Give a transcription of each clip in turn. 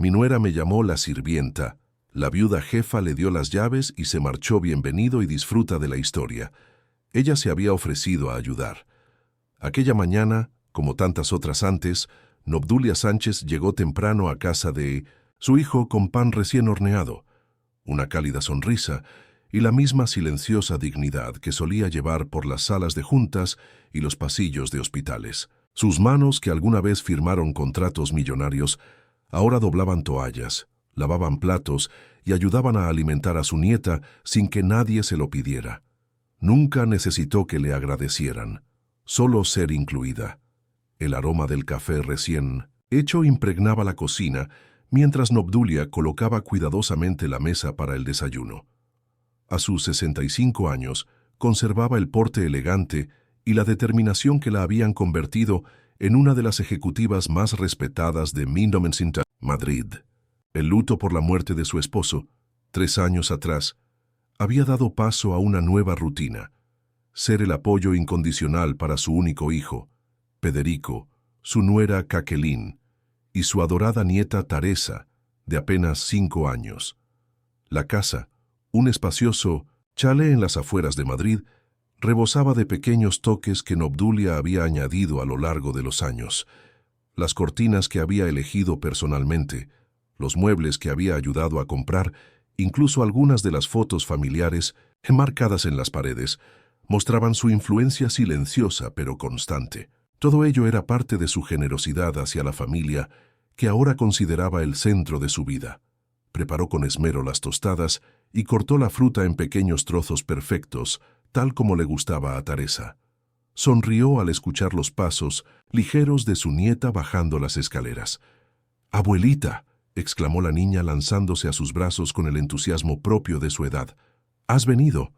Mi nuera me llamó la sirvienta. La viuda jefa le dio las llaves y se marchó. Bienvenido y disfruta de la historia. Ella se había ofrecido a ayudar. Aquella mañana, como tantas otras antes, Nobdulia Sánchez llegó temprano a casa de su hijo con pan recién horneado, una cálida sonrisa y la misma silenciosa dignidad que solía llevar por las salas de juntas y los pasillos de hospitales. Sus manos, que alguna vez firmaron contratos millonarios, ahora doblaban toallas, lavaban platos y ayudaban a alimentar a su nieta sin que nadie se lo pidiera. Nunca necesitó que le agradecieran, solo ser incluida. El aroma del café recién hecho impregnaba la cocina, mientras Nobdulia colocaba cuidadosamente la mesa para el desayuno. A sus 65 años, conservaba el porte elegante y la determinación que la habían convertido en una de las ejecutivas más respetadas de Madrid. El luto por la muerte de su esposo, 3 años atrás, había dado paso a una nueva rutina: ser el apoyo incondicional para su único hijo, Federico, su nuera Jacqueline y su adorada nieta Teresa, de apenas 5 años. La casa, un espacioso chalet en las afueras de Madrid, rebosaba de pequeños toques que Nobdulia había añadido a lo largo de los años. Las cortinas que había elegido personalmente, los muebles que había ayudado a comprar, incluso algunas de las fotos familiares enmarcadas en las paredes, mostraban su influencia silenciosa pero constante. Todo ello era parte de su generosidad hacia la familia, que ahora consideraba el centro de su vida. Preparó con esmero las tostadas y cortó la fruta en pequeños trozos perfectos, tal como le gustaba a Teresa. Sonrió al escuchar los pasos ligeros de su nieta bajando las escaleras. «¡Abuelita!», exclamó la niña lanzándose a sus brazos con el entusiasmo propio de su edad. «¿Has venido?».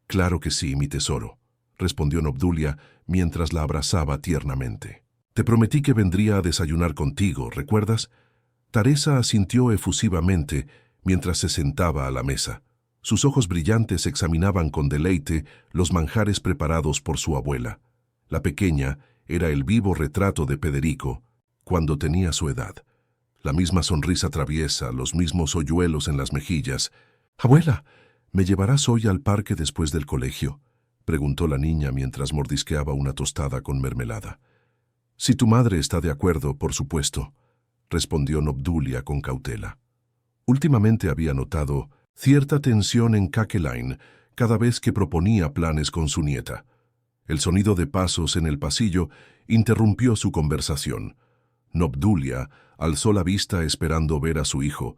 «Claro que sí, mi tesoro», respondió Nobdulia mientras la abrazaba tiernamente. «Te prometí que vendría a desayunar contigo, ¿recuerdas?». Teresa asintió efusivamente mientras se sentaba a la mesa. Sus ojos brillantes examinaban con deleite los manjares preparados por su abuela. La pequeña era el vivo retrato de Federico cuando tenía su edad. La misma sonrisa traviesa, los mismos hoyuelos en las mejillas. «Abuela, ¿me llevarás hoy al parque después del colegio?», preguntó la niña mientras mordisqueaba una tostada con mermelada. «Si tu madre está de acuerdo, por supuesto», respondió Nobdulia con cautela. Últimamente había notado cierta tensión en Jacqueline cada vez que proponía planes con su nieta. El sonido de pasos en el pasillo interrumpió su conversación. Nobdulia alzó la vista esperando ver a su hijo,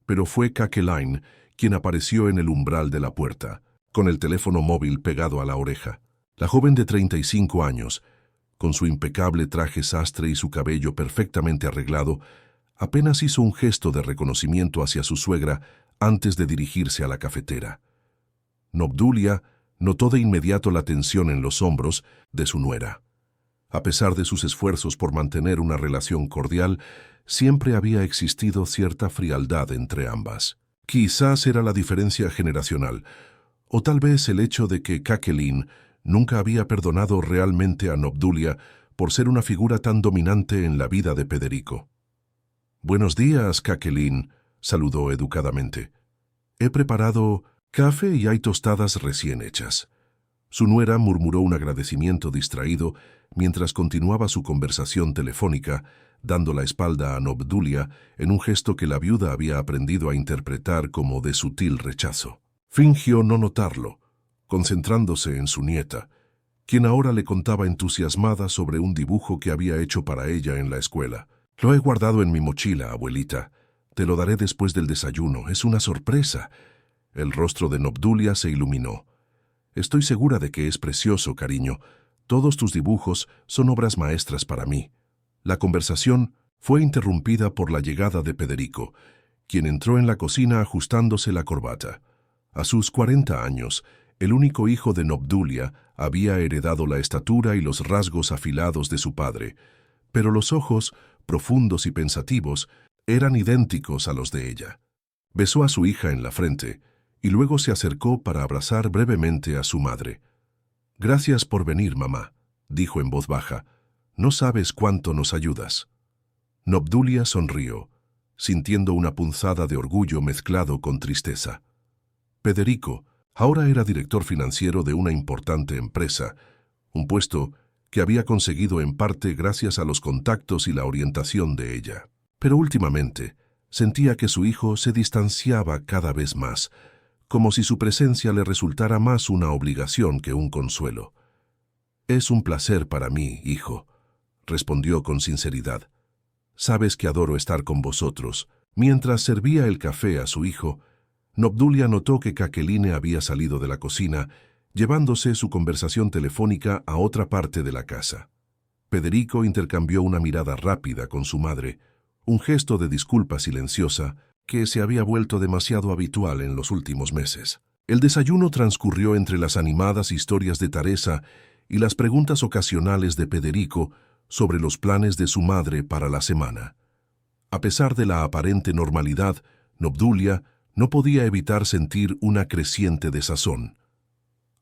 pero fue Jacqueline quien apareció en el umbral de la puerta, con el teléfono móvil pegado a la oreja. La joven de 35 años, con su impecable traje sastre y su cabello perfectamente arreglado, apenas hizo un gesto de reconocimiento hacia su suegra antes de dirigirse a la cafetera. Nobdulia notó de inmediato la tensión en los hombros de su nuera. A pesar de sus esfuerzos por mantener una relación cordial, siempre había existido cierta frialdad entre ambas. Quizás era la diferencia generacional, o tal vez el hecho de que Jacqueline nunca había perdonado realmente a Nobdulia por ser una figura tan dominante en la vida de Federico. «Buenos días, Jacqueline», saludó educadamente. «He preparado café y hay tostadas recién hechas». Su nuera murmuró un agradecimiento distraído mientras continuaba su conversación telefónica, dando la espalda a Nobdulia en un gesto que la viuda había aprendido a interpretar como de sutil rechazo. Fingió no notarlo, concentrándose en su nieta, quien ahora le contaba entusiasmada sobre un dibujo que había hecho para ella en la escuela. «Lo he guardado en mi mochila, abuelita. Te lo daré después del desayuno. Es una sorpresa». El rostro de Nobdulia se iluminó. «Estoy segura de que es precioso, cariño. Todos tus dibujos son obras maestras para mí». La conversación fue interrumpida por la llegada de Federico, quien entró en la cocina ajustándose la corbata. A sus 40 años, el único hijo de Nobdulia había heredado la estatura y los rasgos afilados de su padre, pero los ojos, profundos y pensativos, eran idénticos a los de ella. Besó a su hija en la frente y luego se acercó para abrazar brevemente a su madre. «Gracias por venir, mamá», dijo en voz baja. «No sabes cuánto nos ayudas». Nobdulia sonrió. sintiendo una punzada de orgullo mezclado con tristeza. Federico ahora era director financiero de una importante empresa, un puesto que había conseguido en parte gracias a los contactos y la orientación de ella. Pero últimamente sentía que su hijo se distanciaba cada vez más, como si su presencia le resultara más una obligación que un consuelo. «Es un placer para mí, hijo», respondió con sinceridad. «Sabes que adoro estar con vosotros». Mientras servía el café a su hijo, Nobdulia notó que Jacqueline había salido de la cocina, llevándose su conversación telefónica a otra parte de la casa. Federico intercambió una mirada rápida con su madre, un gesto de disculpa silenciosa que se había vuelto demasiado habitual en los últimos meses. El desayuno transcurrió entre las animadas historias de Teresa y las preguntas ocasionales de Federico sobre los planes de su madre para la semana. A pesar de la aparente normalidad, Nobdulia no podía evitar sentir una creciente desazón.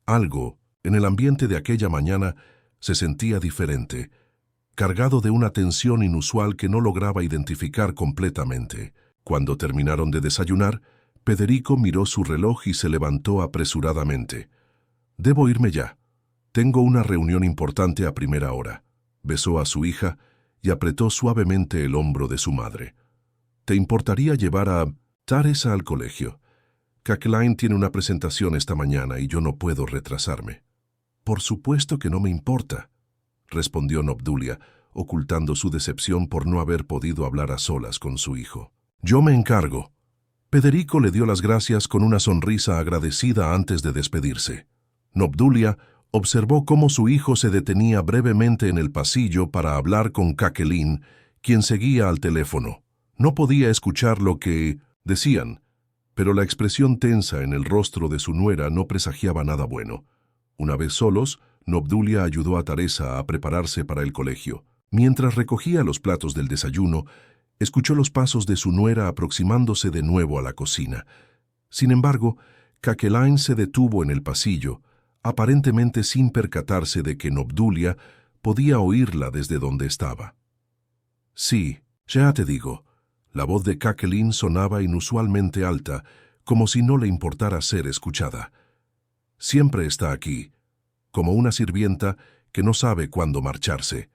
Algo, en el ambiente de aquella mañana, se sentía diferente, cargado de una tensión inusual que no lograba identificar completamente. Cuando terminaron de desayunar, Federico miró su reloj y se levantó apresuradamente. «Debo irme ya. Tengo una reunión importante a primera hora». Besó a su hija y apretó suavemente el hombro de su madre. «¿Te importaría llevar a Teresa al colegio? Jacqueline tiene una presentación esta mañana y yo no puedo retrasarme». «Por supuesto que no me importa», respondió Nobdulia, ocultando su decepción por no haber podido hablar a solas con su hijo. «Yo me encargo». Federico le dio las gracias con una sonrisa agradecida antes de despedirse. Nobdulia observó cómo su hijo se detenía brevemente en el pasillo para hablar con Jacqueline, quien seguía al teléfono. No podía escuchar lo que decían, pero la expresión tensa en el rostro de su nuera no presagiaba nada bueno. Una vez solos, Nobdulia ayudó a Teresa a prepararse para el colegio. Mientras recogía los platos del desayuno, escuchó los pasos de su nuera aproximándose de nuevo a la cocina. Sin embargo, Jacqueline se detuvo en el pasillo, aparentemente sin percatarse de que Nobdulia podía oírla desde donde estaba. «Sí, ya te digo». La voz de Jacqueline sonaba inusualmente alta, como si no le importara ser escuchada. «Siempre está aquí, como una sirvienta que no sabe cuándo marcharse».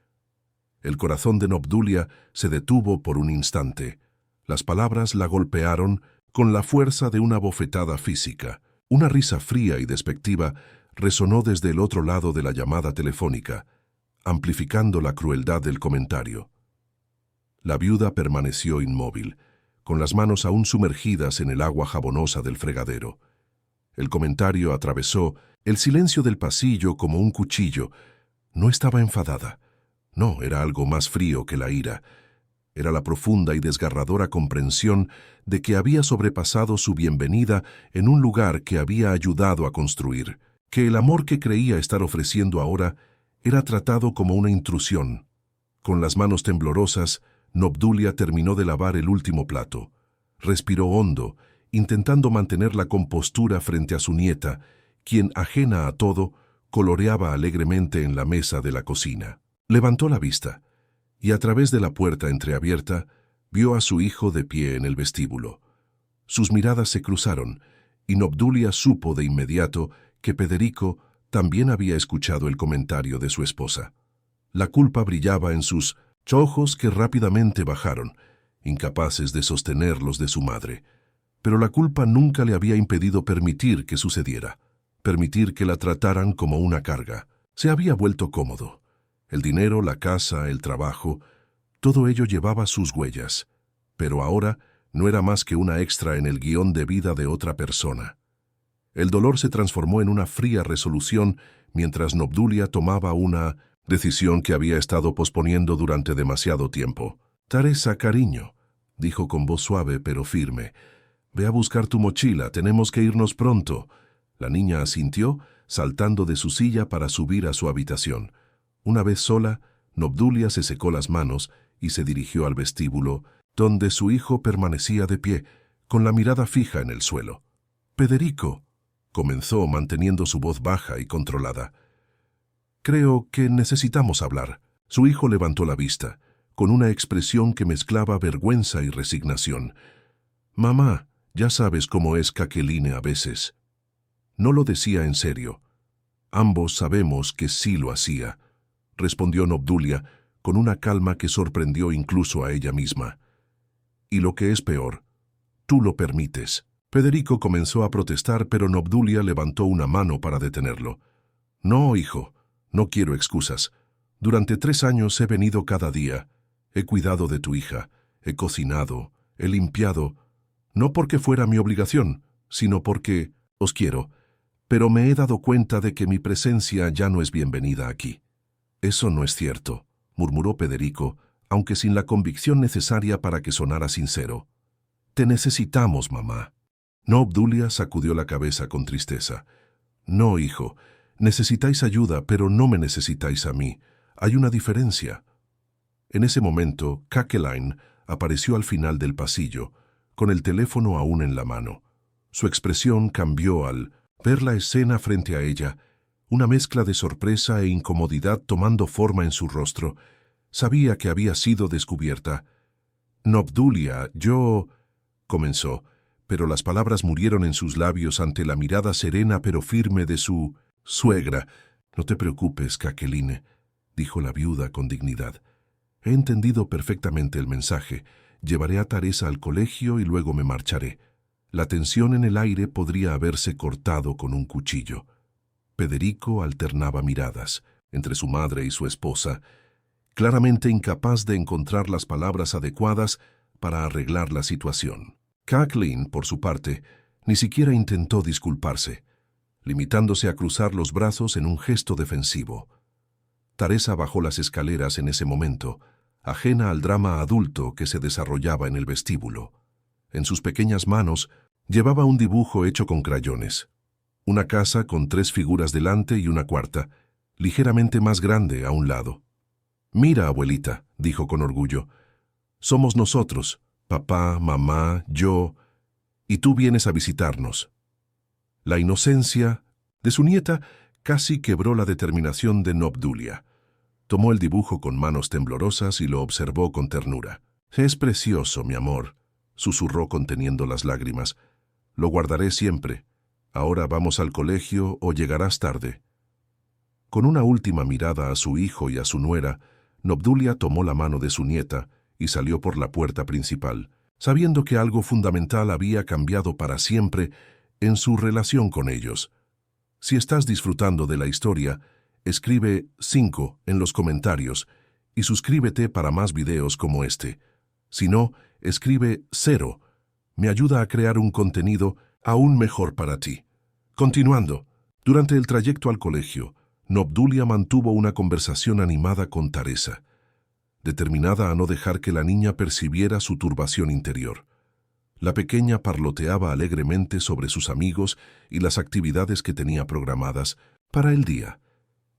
El corazón de Nobdulia se detuvo por un instante. Las palabras la golpearon con la fuerza de una bofetada física. Una risa fría y despectiva resonó desde el otro lado de la llamada telefónica, amplificando la crueldad del comentario. La viuda permaneció inmóvil, con las manos aún sumergidas en el agua jabonosa del fregadero. El comentario atravesó el silencio del pasillo como un cuchillo. No estaba enfadada. No, era algo más frío que la ira. Era la profunda y desgarradora comprensión de que había sobrepasado su bienvenida en un lugar que había ayudado a construir, que el amor que creía estar ofreciendo ahora era tratado como una intrusión. Con las manos temblorosas, Nobdulia terminó de lavar el último plato. Respiró hondo, intentando mantener la compostura frente a su nieta, quien, ajena a todo, coloreaba alegremente en la mesa de la cocina. Levantó la vista, y a través de la puerta entreabierta, vio a su hijo de pie en el vestíbulo. Sus miradas se cruzaron, y Nobdulia supo de inmediato que Federico también había escuchado el comentario de su esposa. La culpa brillaba en sus ojos que rápidamente bajaron, incapaces de sostener los de su madre. Pero la culpa nunca le había impedido permitir que sucediera, permitir que la trataran como una carga. Se había vuelto cómodo. El dinero, la casa, el trabajo, todo ello llevaba sus huellas, pero ahora no era más que una extra en el guión de vida de otra persona. El dolor se transformó en una fría resolución mientras Nobdulia tomaba una decisión que había estado posponiendo durante demasiado tiempo. «Teresa, cariño», dijo con voz suave pero firme, «ve a buscar tu mochila, tenemos que irnos pronto». La niña asintió, saltando de su silla para subir a su habitación. Una vez sola, Nobdulia se secó las manos y se dirigió al vestíbulo, donde su hijo permanecía de pie, con la mirada fija en el suelo. «Federico», comenzó manteniendo su voz baja y controlada. «Creo que necesitamos hablar». Su hijo levantó la vista, con una expresión que mezclaba vergüenza y resignación. «Mamá, ya sabes cómo es Jacqueline a veces». No lo decía en serio. Ambos sabemos que sí lo hacía, respondió Obdulia con una calma que sorprendió incluso a ella misma. Y lo que es peor, tú lo permites. Federico comenzó a protestar, pero Obdulia levantó una mano para detenerlo. No, hijo, no quiero excusas. Durante 3 años he venido cada día. He cuidado de tu hija, he cocinado, he limpiado, no porque fuera mi obligación, sino porque os quiero, pero me he dado cuenta de que mi presencia ya no es bienvenida aquí. Eso no es cierto, murmuró Federico, aunque sin la convicción necesaria para que sonara sincero. Te necesitamos, mamá. No, Obdulia sacudió la cabeza con tristeza. No, hijo, necesitáis ayuda, pero no me necesitáis a mí. Hay una diferencia. En ese momento, Jacqueline apareció al final del pasillo, con el teléfono aún en la mano. Su expresión cambió al ver la escena frente a ella, una mezcla de sorpresa e incomodidad tomando forma en su rostro. Sabía que había sido descubierta. «Obdulia, yo...» comenzó, pero las palabras murieron en sus labios ante la mirada serena pero firme de su suegra. «No te preocupes, Jacqueline», dijo la viuda con dignidad. «He entendido perfectamente el mensaje. Llevaré a Teresa al colegio y luego me marcharé». La tensión en el aire podría haberse cortado con un cuchillo. Federico alternaba miradas entre su madre y su esposa, claramente incapaz de encontrar las palabras adecuadas para arreglar la situación. Jacqueline, por su parte, ni siquiera intentó disculparse, limitándose a cruzar los brazos en un gesto defensivo. Teresa bajó las escaleras en ese momento, ajena al drama adulto que se desarrollaba en el vestíbulo. En sus pequeñas manos llevaba un dibujo hecho con crayones. Una casa con 3 figuras delante y una cuarta, ligeramente más grande a un lado. «Mira, abuelita», dijo con orgullo, «somos nosotros, papá, mamá, yo, y tú vienes a visitarnos». La inocencia de su nieta casi quebró la determinación de Obdulia. Tomó el dibujo con manos temblorosas y lo observó con ternura. «Es precioso, mi amor», susurró conteniendo las lágrimas. «Lo guardaré siempre. Ahora vamos al colegio o llegarás tarde». Con una última mirada a su hijo y a su nuera, Obdulia tomó la mano de su nieta y salió por la puerta principal, sabiendo que algo fundamental había cambiado para siempre en su relación con ellos. Si estás disfrutando de la historia, escribe 5 en los comentarios y suscríbete para más videos como este. Si no, escribe 0. Me ayuda a crear un contenido aún mejor para ti. Continuando, durante el trayecto al colegio, Obdulia mantuvo una conversación animada con Teresa, determinada a no dejar que la niña percibiera su turbación interior. La pequeña parloteaba alegremente sobre sus amigos y las actividades que tenía programadas para el día,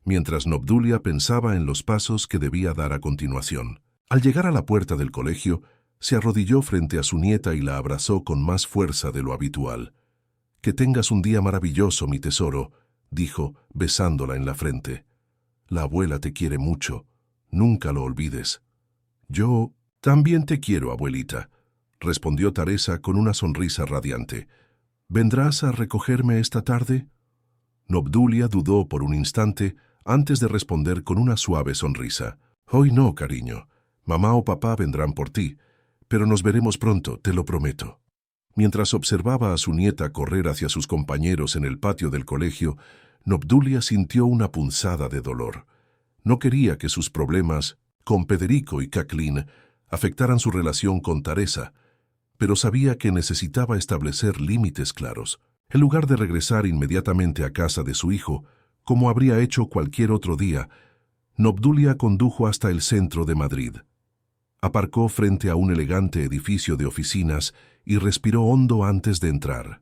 mientras Obdulia pensaba en los pasos que debía dar a continuación. Al llegar a la puerta del colegio, se arrodilló frente a su nieta y la abrazó con más fuerza de lo habitual. «Que tengas un día maravilloso, mi tesoro», dijo, besándola en la frente. «La abuela te quiere mucho. Nunca lo olvides». «Yo también te quiero, abuelita», respondió Teresa con una sonrisa radiante. «¿Vendrás a recogerme esta tarde?» Obdulia dudó por un instante antes de responder con una suave sonrisa. «Hoy no, cariño. Mamá o papá vendrán por ti, pero nos veremos pronto, te lo prometo». Mientras observaba a su nieta correr hacia sus compañeros en el patio del colegio, Obdulia sintió una punzada de dolor. No quería que sus problemas con Federico y Jacqueline afectaran su relación con Teresa, pero sabía que necesitaba establecer límites claros. En lugar de regresar inmediatamente a casa de su hijo, como habría hecho cualquier otro día, Obdulia condujo hasta el centro de Madrid. Aparcó frente a un elegante edificio de oficinas y respiró hondo antes de entrar.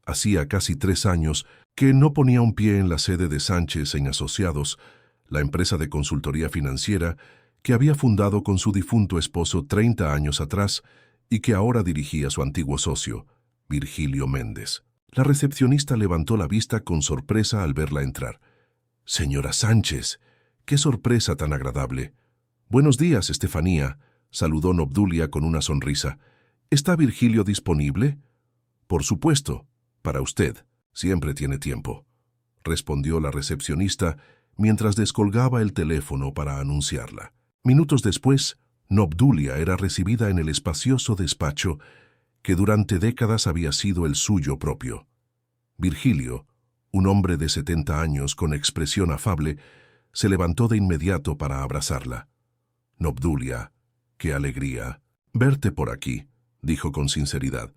Hacía casi 3 años que no ponía un pie en la sede de Sánchez & Asociados, la empresa de consultoría financiera que había fundado con su difunto esposo 30 años atrás y que ahora dirigía su antiguo socio, Virgilio Méndez. La recepcionista levantó la vista con sorpresa al verla entrar. «Señora Sánchez, qué sorpresa tan agradable». Buenos días, Estefanía, saludó Obdulia con una sonrisa. ¿Está Virgilio disponible? Por supuesto, para usted. Siempre tiene tiempo, respondió la recepcionista mientras descolgaba el teléfono para anunciarla. Minutos después, Obdulia era recibida en el espacioso despacho que durante décadas había sido el suyo propio. Virgilio, un hombre de 70 años con expresión afable, se levantó de inmediato para abrazarla. Obdulia, qué alegría verte por aquí, dijo con sinceridad.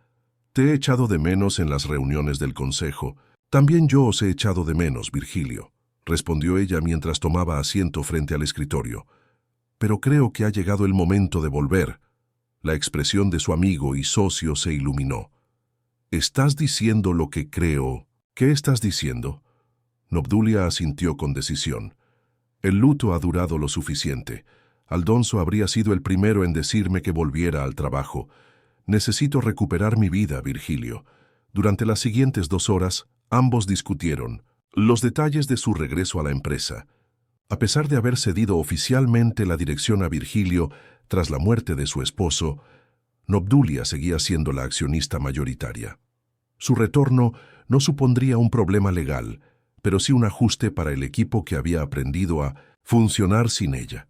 Te he echado de menos en las reuniones del consejo. También yo os he echado de menos, Virgilio, respondió ella mientras tomaba asiento frente al escritorio. Pero creo que ha llegado el momento de volver. La expresión de su amigo y socio se iluminó. ¿Estás diciendo lo que creo? ¿Qué estás diciendo? Obdulia asintió con decisión. El luto ha durado lo suficiente. Aldonso habría sido el primero en decirme que volviera al trabajo. Necesito recuperar mi vida, Virgilio. Durante las siguientes 2 horas, ambos discutieron los detalles de su regreso a la empresa. A pesar de haber cedido oficialmente la dirección a Virgilio tras la muerte de su esposo, Obdulia seguía siendo la accionista mayoritaria. Su retorno no supondría un problema legal, pero sí un ajuste para el equipo que había aprendido a funcionar sin ella.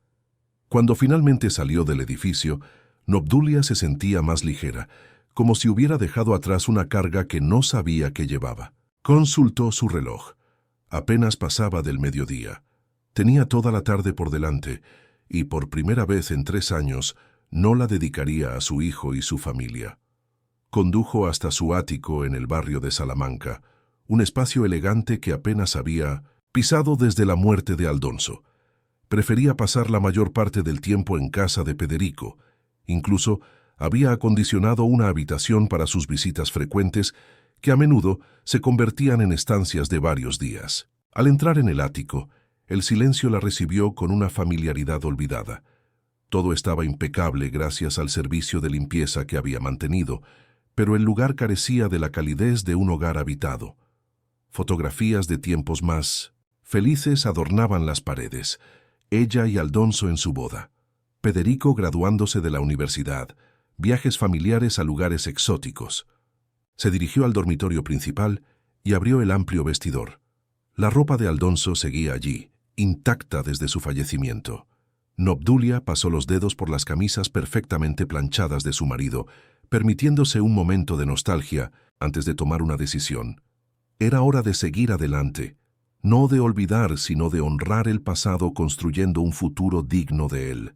Cuando finalmente salió del edificio, Obdulia se sentía más ligera, como si hubiera dejado atrás una carga que no sabía que llevaba. Consultó su reloj. Apenas pasaba del mediodía. Tenía toda la tarde por delante, y por primera vez en 3 años no la dedicaría a su hijo y su familia. Condujo hasta su ático en el barrio de Salamanca, un espacio elegante que apenas había pisado desde la muerte de Aldonso. Prefería pasar la mayor parte del tiempo en casa de Pederico. Incluso había acondicionado una habitación para sus visitas frecuentes, que a menudo se convertían en estancias de varios días. Al entrar en el ático, el silencio la recibió con una familiaridad olvidada. Todo estaba impecable gracias al servicio de limpieza que había mantenido, pero el lugar carecía de la calidez de un hogar habitado. Fotografías de tiempos más felices adornaban las paredes. Ella y Aldonso en su boda, Pederico graduándose de la universidad, viajes familiares a lugares exóticos. Se dirigió al dormitorio principal y abrió el amplio vestidor. La ropa de Aldonso seguía allí, intacta desde su fallecimiento. Obdulia pasó los dedos por las camisas perfectamente planchadas de su marido, permitiéndose un momento de nostalgia antes de tomar una decisión. Era hora de seguir adelante, no de olvidar, sino de honrar el pasado construyendo un futuro digno de él.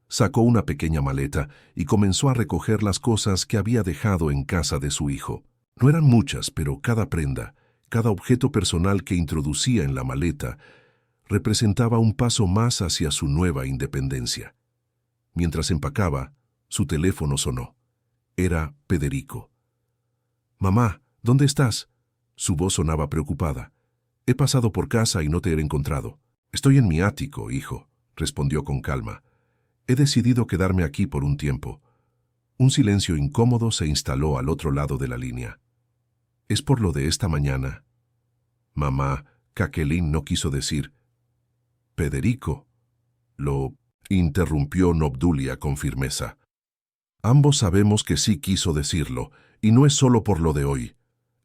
Sacó una pequeña maleta y comenzó a recoger las cosas que había dejado en casa de su hijo. No eran muchas, pero cada prenda, cada objeto personal que introducía en la maleta, representaba un paso más hacia su nueva independencia. Mientras empacaba, su teléfono sonó. Era Pederico. «Mamá, ¿dónde estás?» Su voz sonaba preocupada. «He pasado por casa y no te he encontrado». «Estoy en mi ático, hijo», respondió con calma. «He decidido quedarme aquí por un tiempo». Un silencio incómodo se instaló al otro lado de la línea. «¿Es por lo de esta mañana?» «Mamá», Jacqueline no quiso decir. «Pederico», lo interrumpió Obdulia con firmeza. «Ambos sabemos que sí quiso decirlo, y no es solo por lo de hoy.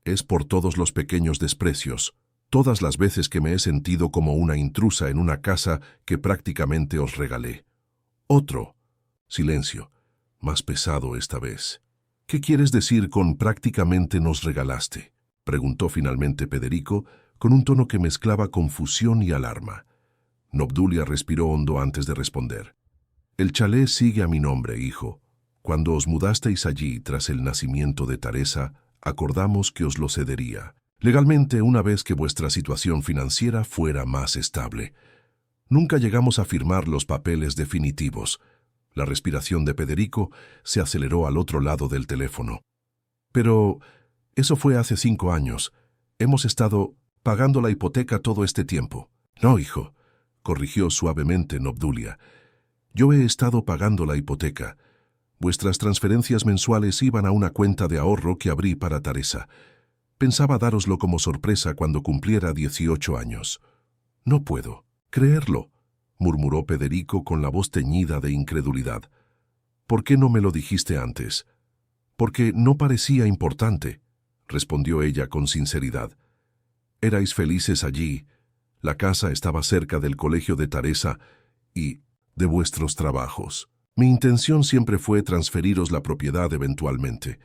Es por todos los pequeños desprecios, todas las veces que me he sentido como una intrusa en una casa que prácticamente os regalé». Otro silencio, más pesado esta vez. «¿Qué quieres decir con prácticamente nos regalaste?», preguntó finalmente Pederico, con un tono que mezclaba confusión y alarma. Obdulia respiró hondo antes de responder. «El chalet sigue a mi nombre, hijo. Cuando os mudasteis allí tras el nacimiento de Teresa, acordamos que os lo cedería, legalmente una vez que vuestra situación financiera fuera más estable. Nunca llegamos a firmar los papeles definitivos». La respiración de Pederico se aceleró al otro lado del teléfono. «Pero eso fue hace 5 años. Hemos estado pagando la hipoteca todo este tiempo». «No, hijo», corrigió suavemente Obdulia. «Yo he estado pagando la hipoteca. Vuestras transferencias mensuales iban a una cuenta de ahorro que abrí para Teresa. Pensaba dároslo como sorpresa cuando cumpliera 18 años. No puedo creerlo», murmuró Federico con la voz teñida de incredulidad. ¿Por qué no me lo dijiste antes? Porque no parecía importante, respondió ella con sinceridad. Erais felices allí, la casa estaba cerca del colegio de Teresa y de vuestros trabajos. Mi intención siempre fue transferiros la propiedad eventualmente,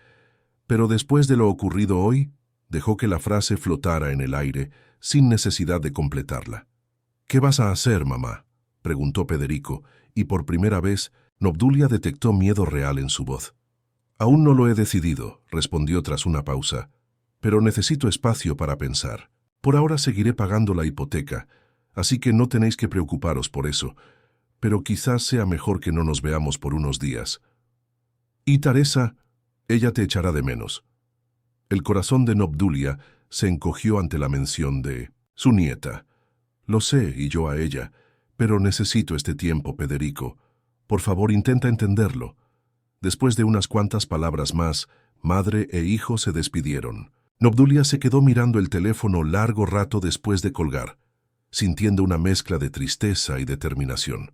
pero después de lo ocurrido hoy, dejó que la frase flotara en el aire sin necesidad de completarla. ¿Qué vas a hacer, mamá?, preguntó Federico, y por primera vez Obdulia detectó miedo real en su voz. Aún no lo he decidido, respondió tras una pausa, pero necesito espacio para pensar. Por ahora seguiré pagando la hipoteca, así que no tenéis que preocuparos por eso, pero quizás sea mejor que no nos veamos por unos días. Y Teresa, ella te echará de menos. El corazón de Obdulia se encogió ante la mención de su nieta. Lo sé, y yo a ella, pero necesito este tiempo, Federico. Por favor, intenta entenderlo. Después de unas cuantas palabras más, madre e hijo se despidieron. Obdulia se quedó mirando el teléfono largo rato después de colgar, sintiendo una mezcla de tristeza y determinación.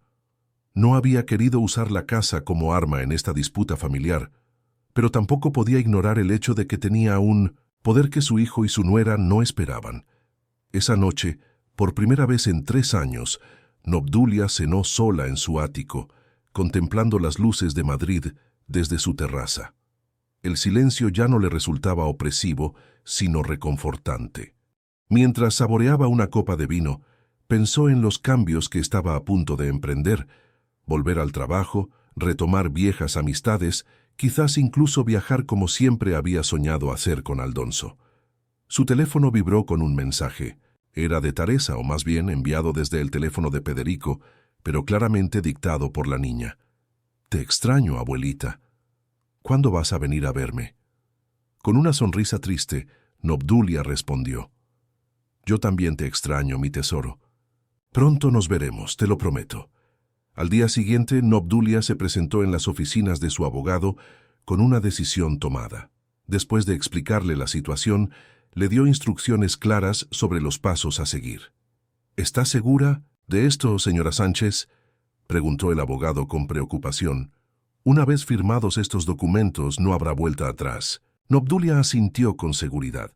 No había querido usar la casa como arma en esta disputa familiar, pero tampoco podía ignorar el hecho de que tenía un poder que su hijo y su nuera no esperaban. Esa noche, por primera vez en 3 años, Obdulia cenó sola en su ático, contemplando las luces de Madrid desde su terraza. El silencio ya no le resultaba opresivo, sino reconfortante. Mientras saboreaba una copa de vino, pensó en los cambios que estaba a punto de emprender: volver al trabajo, retomar viejas amistades, quizás incluso viajar como siempre había soñado hacer con Aldonso. Su teléfono vibró con un mensaje. Era de Teresa, o más bien enviado desde el teléfono de Federico, pero claramente dictado por la niña. «Te extraño, abuelita. ¿Cuándo vas a venir a verme?» Con una sonrisa triste, Obdulia respondió: «Yo también te extraño, mi tesoro. Pronto nos veremos, te lo prometo». Al día siguiente, Obdulia se presentó en las oficinas de su abogado con una decisión tomada. Después de explicarle la situación, le dio instrucciones claras sobre los pasos a seguir. «¿Está segura de esto, señora Sánchez?», preguntó el abogado con preocupación. «Una vez firmados estos documentos, no habrá vuelta atrás». Obdulia asintió con seguridad.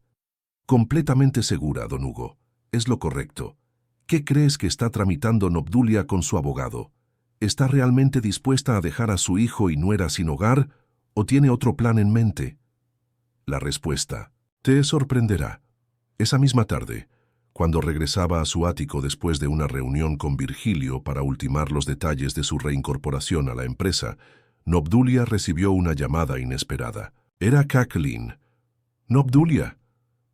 «Completamente segura, don Hugo. Es lo correcto. ¿Qué crees que está tramitando Obdulia con su abogado? ¿Está realmente dispuesta a dejar a su hijo y nuera sin hogar, o tiene otro plan en mente?» La respuesta te sorprenderá. Esa misma tarde, cuando regresaba a su ático después de una reunión con Virgilio para ultimar los detalles de su reincorporación a la empresa, Obdulia recibió una llamada inesperada. Era Kathleen. «Obdulia»,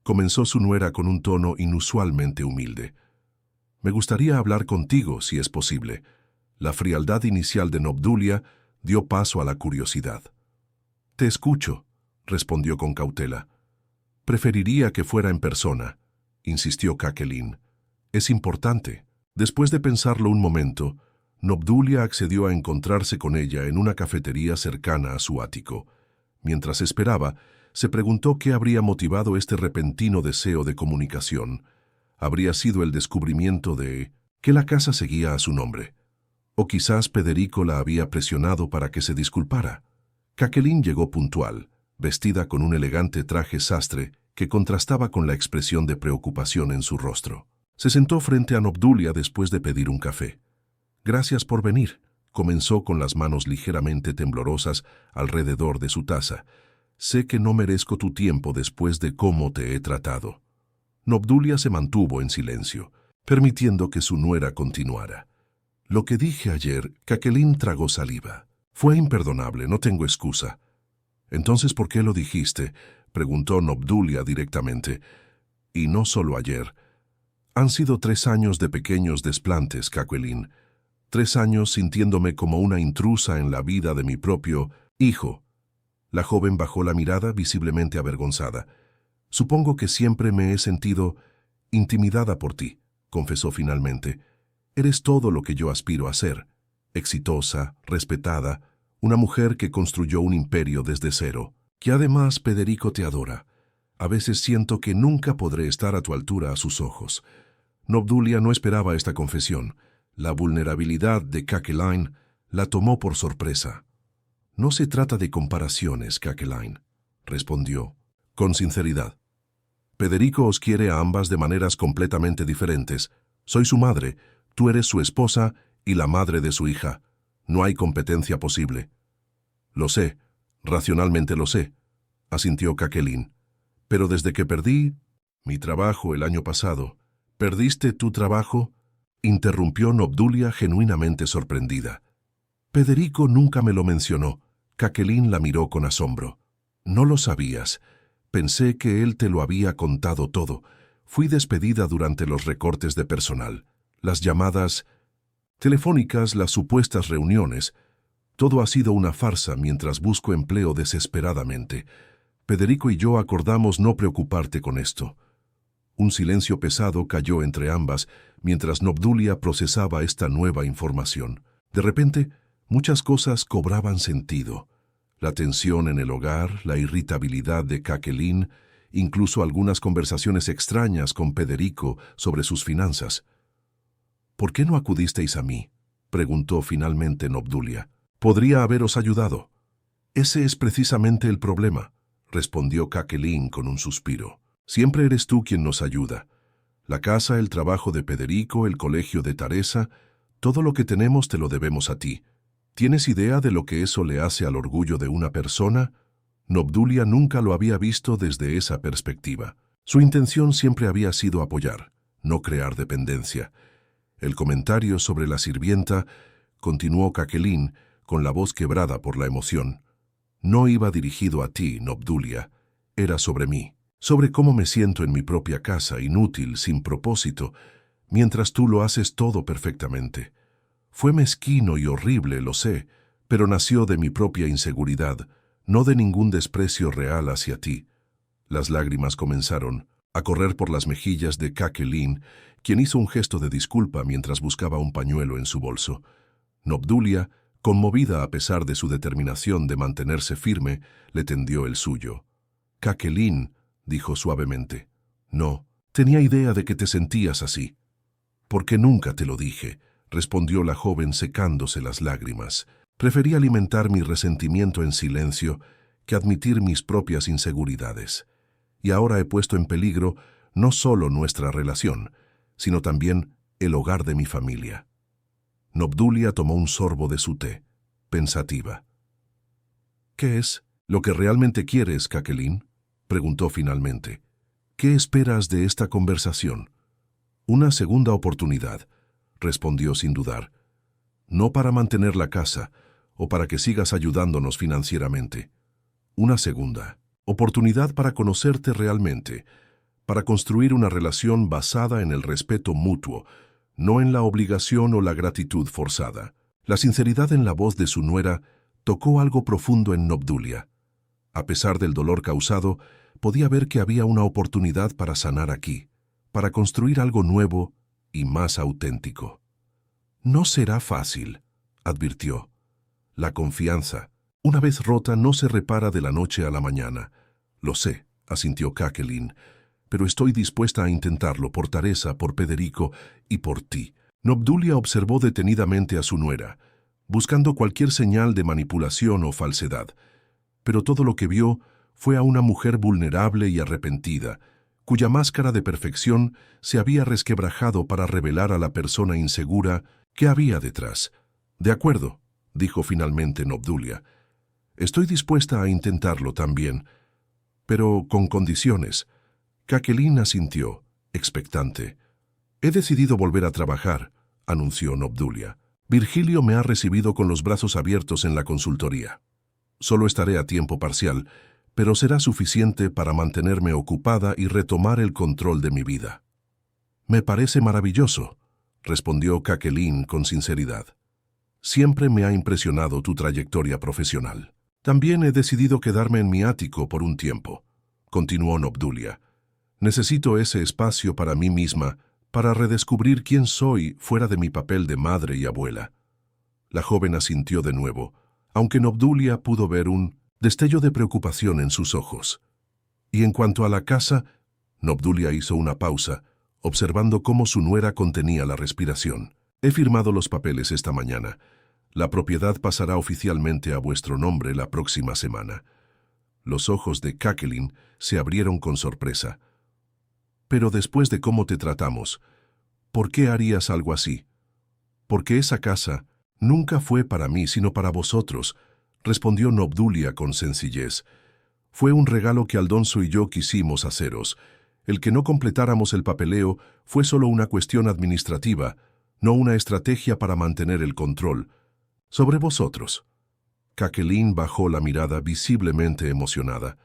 comenzó su nuera con un tono inusualmente humilde. «Me gustaría hablar contigo, si es posible». La frialdad inicial de Obdulia dio paso a la curiosidad. «Te escucho», respondió con cautela. «Preferiría que fuera en persona», insistió Kathleen. «Es importante». Después de pensarlo un momento, Obdulia accedió a encontrarse con ella en una cafetería cercana a su ático. Mientras esperaba, se preguntó qué habría motivado este repentino deseo de comunicación. ¿Habría sido el descubrimiento de que la casa seguía a su nombre? ¿O quizás Federico la había presionado para que se disculpara? Kathleen llegó puntual, vestida con un elegante traje sastre que contrastaba con la expresión de preocupación en su rostro. Se sentó frente a Obdulia después de pedir un café. «Gracias por venir», comenzó con las manos ligeramente temblorosas alrededor de su taza. «Sé que no merezco tu tiempo después de cómo te he tratado». Obdulia se mantuvo en silencio, permitiendo que su nuera continuara. «Lo que dije ayer», Kathleen tragó saliva. «Fue imperdonable, no tengo excusa». «Entonces, ¿por qué lo dijiste?», preguntó Obdulia directamente. «Y no solo ayer. Han sido 3 años de pequeños desplantes, Kathleen. 3 años sintiéndome como una intrusa en la vida de mi propio hijo». La joven bajó la mirada, visiblemente avergonzada. «Supongo que siempre me he sentido intimidada por ti», confesó finalmente. «Eres todo lo que yo aspiro a ser. Exitosa, respetada, una mujer que construyó un imperio desde cero, que además Federico te adora. A veces siento que nunca podré estar a tu altura a sus ojos». Obdulia no esperaba esta confesión. La vulnerabilidad de Cakeline la tomó por sorpresa. «No se trata de comparaciones, Cakeline», respondió, con sinceridad. «Federico os quiere a ambas de maneras completamente diferentes. Soy su madre, tú eres su esposa y la madre de su hija. No hay competencia posible». «Lo sé, racionalmente lo sé», asintió Cakeline. «Pero desde que perdí mi trabajo el año pasado». «¿Perdiste tu trabajo?», interrumpió Nobdulia genuinamente sorprendida. «Federico nunca me lo mencionó». Cakeline la miró con asombro. «No lo sabías. Pensé que él te lo había contado todo. Fui despedida durante los recortes de personal, las llamadas telefónicas, las supuestas reuniones. Todo ha sido una farsa mientras busco empleo desesperadamente. Federico y yo acordamos no preocuparte con esto». Un silencio pesado cayó entre ambas mientras Nobdulia procesaba esta nueva información. De repente, muchas cosas cobraban sentido. La tensión en el hogar, la irritabilidad de Cakeline, incluso algunas conversaciones extrañas con Federico sobre sus finanzas. «¿Por qué no acudisteis a mí?», preguntó finalmente Nobdulia. «Podría haberos ayudado». «Ese es precisamente el problema», respondió Cakeline con un suspiro. «Siempre eres tú quien nos ayuda. La casa, el trabajo de Federico, el colegio de Teresa, todo lo que tenemos te lo debemos a ti. ¿Tienes idea de lo que eso le hace al orgullo de una persona?». Nobdulia nunca lo había visto desde esa perspectiva. Su intención siempre había sido apoyar, no crear dependencia. El comentario sobre la sirvienta, continuó Cakeline, con la voz quebrada por la emoción, no iba dirigido a ti, Nobdulia, era sobre mí. Sobre cómo me siento en mi propia casa, inútil, sin propósito, mientras tú lo haces todo perfectamente. Fue mezquino y horrible, lo sé, pero nació de mi propia inseguridad, no de ningún desprecio real hacia ti. Las lágrimas comenzaron a correr por las mejillas de Cakeline, quien hizo un gesto de disculpa mientras buscaba un pañuelo en su bolso. Nobdulia, conmovida a pesar de su determinación de mantenerse firme, le tendió el suyo. «Cakeline», dijo suavemente, «no, tenía idea de que te sentías así». «¿Por qué nunca te lo dije?», respondió la joven secándose las lágrimas. «Preferí alimentar mi resentimiento en silencio que admitir mis propias inseguridades. Y ahora he puesto en peligro no solo nuestra relación, sino también el hogar de mi familia». Nobdulia tomó un sorbo de su té, pensativa. «¿Qué es lo que realmente quieres, Cakeline?», preguntó finalmente. «¿Qué esperas de esta conversación?». «Una segunda oportunidad», respondió sin dudar. «No para mantener la casa o para que sigas ayudándonos financieramente. Una segunda oportunidad para conocerte realmente, para construir una relación basada en el respeto mutuo, no en la obligación o la gratitud forzada». La sinceridad en la voz de su nuera tocó algo profundo en Nobdulia. A pesar del dolor causado, podía ver que había una oportunidad para sanar aquí, para construir algo nuevo y más auténtico. «No será fácil», advirtió. «La confianza, una vez rota, no se repara de la noche a la mañana». «Lo sé», asintió Cakeline, «pero estoy dispuesta a intentarlo por Teresa, por Federico y por ti». Nobdulia observó detenidamente a su nuera, buscando cualquier señal de manipulación o falsedad, pero todo lo que vio fue a una mujer vulnerable y arrepentida, cuya máscara de perfección se había resquebrajado para revelar a la persona insegura que había detrás. «De acuerdo», dijo finalmente Nobdulia. «Estoy dispuesta a intentarlo también, pero con condiciones». Cakeline asintió, expectante. «He decidido volver a trabajar», anunció Nobdulia. «Virgilio me ha recibido con los brazos abiertos en la consultoría. Solo estaré a tiempo parcial, pero será suficiente para mantenerme ocupada y retomar el control de mi vida». «Me parece maravilloso», respondió Cakeline con sinceridad. «Siempre me ha impresionado tu trayectoria profesional». «También he decidido quedarme en mi ático por un tiempo», continuó Nobdulia. «Necesito ese espacio para mí misma, para redescubrir quién soy fuera de mi papel de madre y abuela». La joven asintió de nuevo, aunque Nobdulia pudo ver un destello de preocupación en sus ojos. «Y en cuanto a la casa», Nobdulia hizo una pausa, observando cómo su nuera contenía la respiración. He firmado los papeles esta mañana. La propiedad pasará oficialmente a vuestro nombre la próxima semana. Los ojos de Kakelin se abrieron con sorpresa. Pero después de cómo te tratamos, ¿por qué harías algo así? Porque esa casa nunca fue para mí, sino para vosotros, respondió Nobdulia con sencillez. Fue un regalo que Aldonso y yo quisimos haceros. El que no completáramos el papeleo fue solo una cuestión administrativa, no una estrategia para mantener el control sobre vosotros. Kakelin bajó la mirada visiblemente emocionada.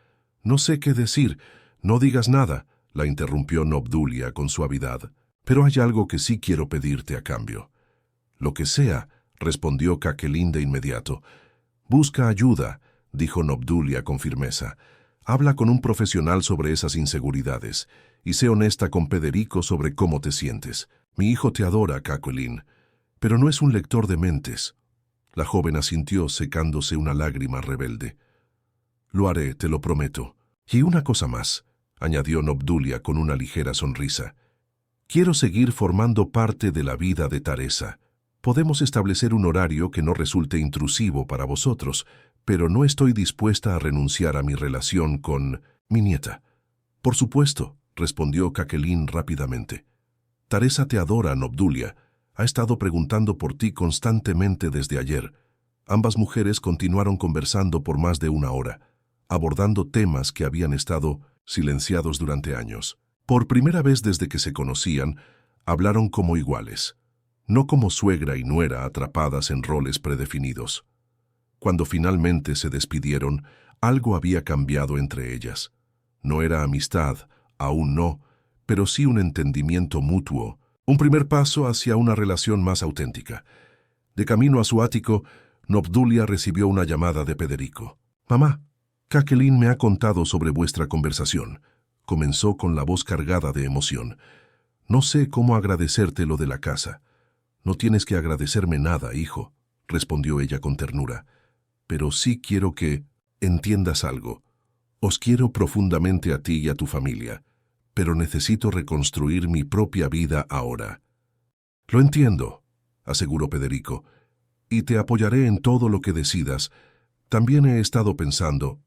No sé qué decir, no digas nada, la interrumpió Nobdulia con suavidad. Pero hay algo que sí quiero pedirte a cambio. Lo que sea, respondió Kakelin de inmediato. Busca ayuda, dijo Nobdulia con firmeza. Habla con un profesional sobre esas inseguridades y sé honesta con Pederico sobre cómo te sientes. Mi hijo te adora, Kakelin, pero no es un lector de mentes. La joven asintió secándose una lágrima rebelde. Lo haré, te lo prometo. Y una cosa más, añadió Nobdulia con una ligera sonrisa. Quiero seguir formando parte de la vida de Teresa. Podemos establecer un horario que no resulte intrusivo para vosotros, pero no estoy dispuesta a renunciar a mi relación con mi nieta. Por supuesto, respondió Kakelin rápidamente. Teresa te adora, Nobdulia. Ha estado preguntando por ti constantemente desde ayer. Ambas mujeres continuaron conversando por más de una hora, abordando temas que habían estado silenciados durante años. Por primera vez desde que se conocían, hablaron como iguales, no como suegra y nuera atrapadas en roles predefinidos. Cuando finalmente se despidieron, algo había cambiado entre ellas. No era amistad, aún no, pero sí un entendimiento mutuo, un primer paso hacia una relación más auténtica. De camino a su ático, Nobdulia recibió una llamada de Pederico. «Mamá, Kakelin me ha contado sobre vuestra conversación», comenzó con la voz cargada de emoción. «No sé cómo agradecerte lo de la casa». «No tienes que agradecerme nada, hijo», respondió ella con ternura. «Pero sí quiero que entiendas algo. Os quiero profundamente a ti y a tu familia, pero necesito reconstruir mi propia vida ahora». «Lo entiendo», aseguró Pederico, «y te apoyaré en todo lo que decidas. También he estado pensando,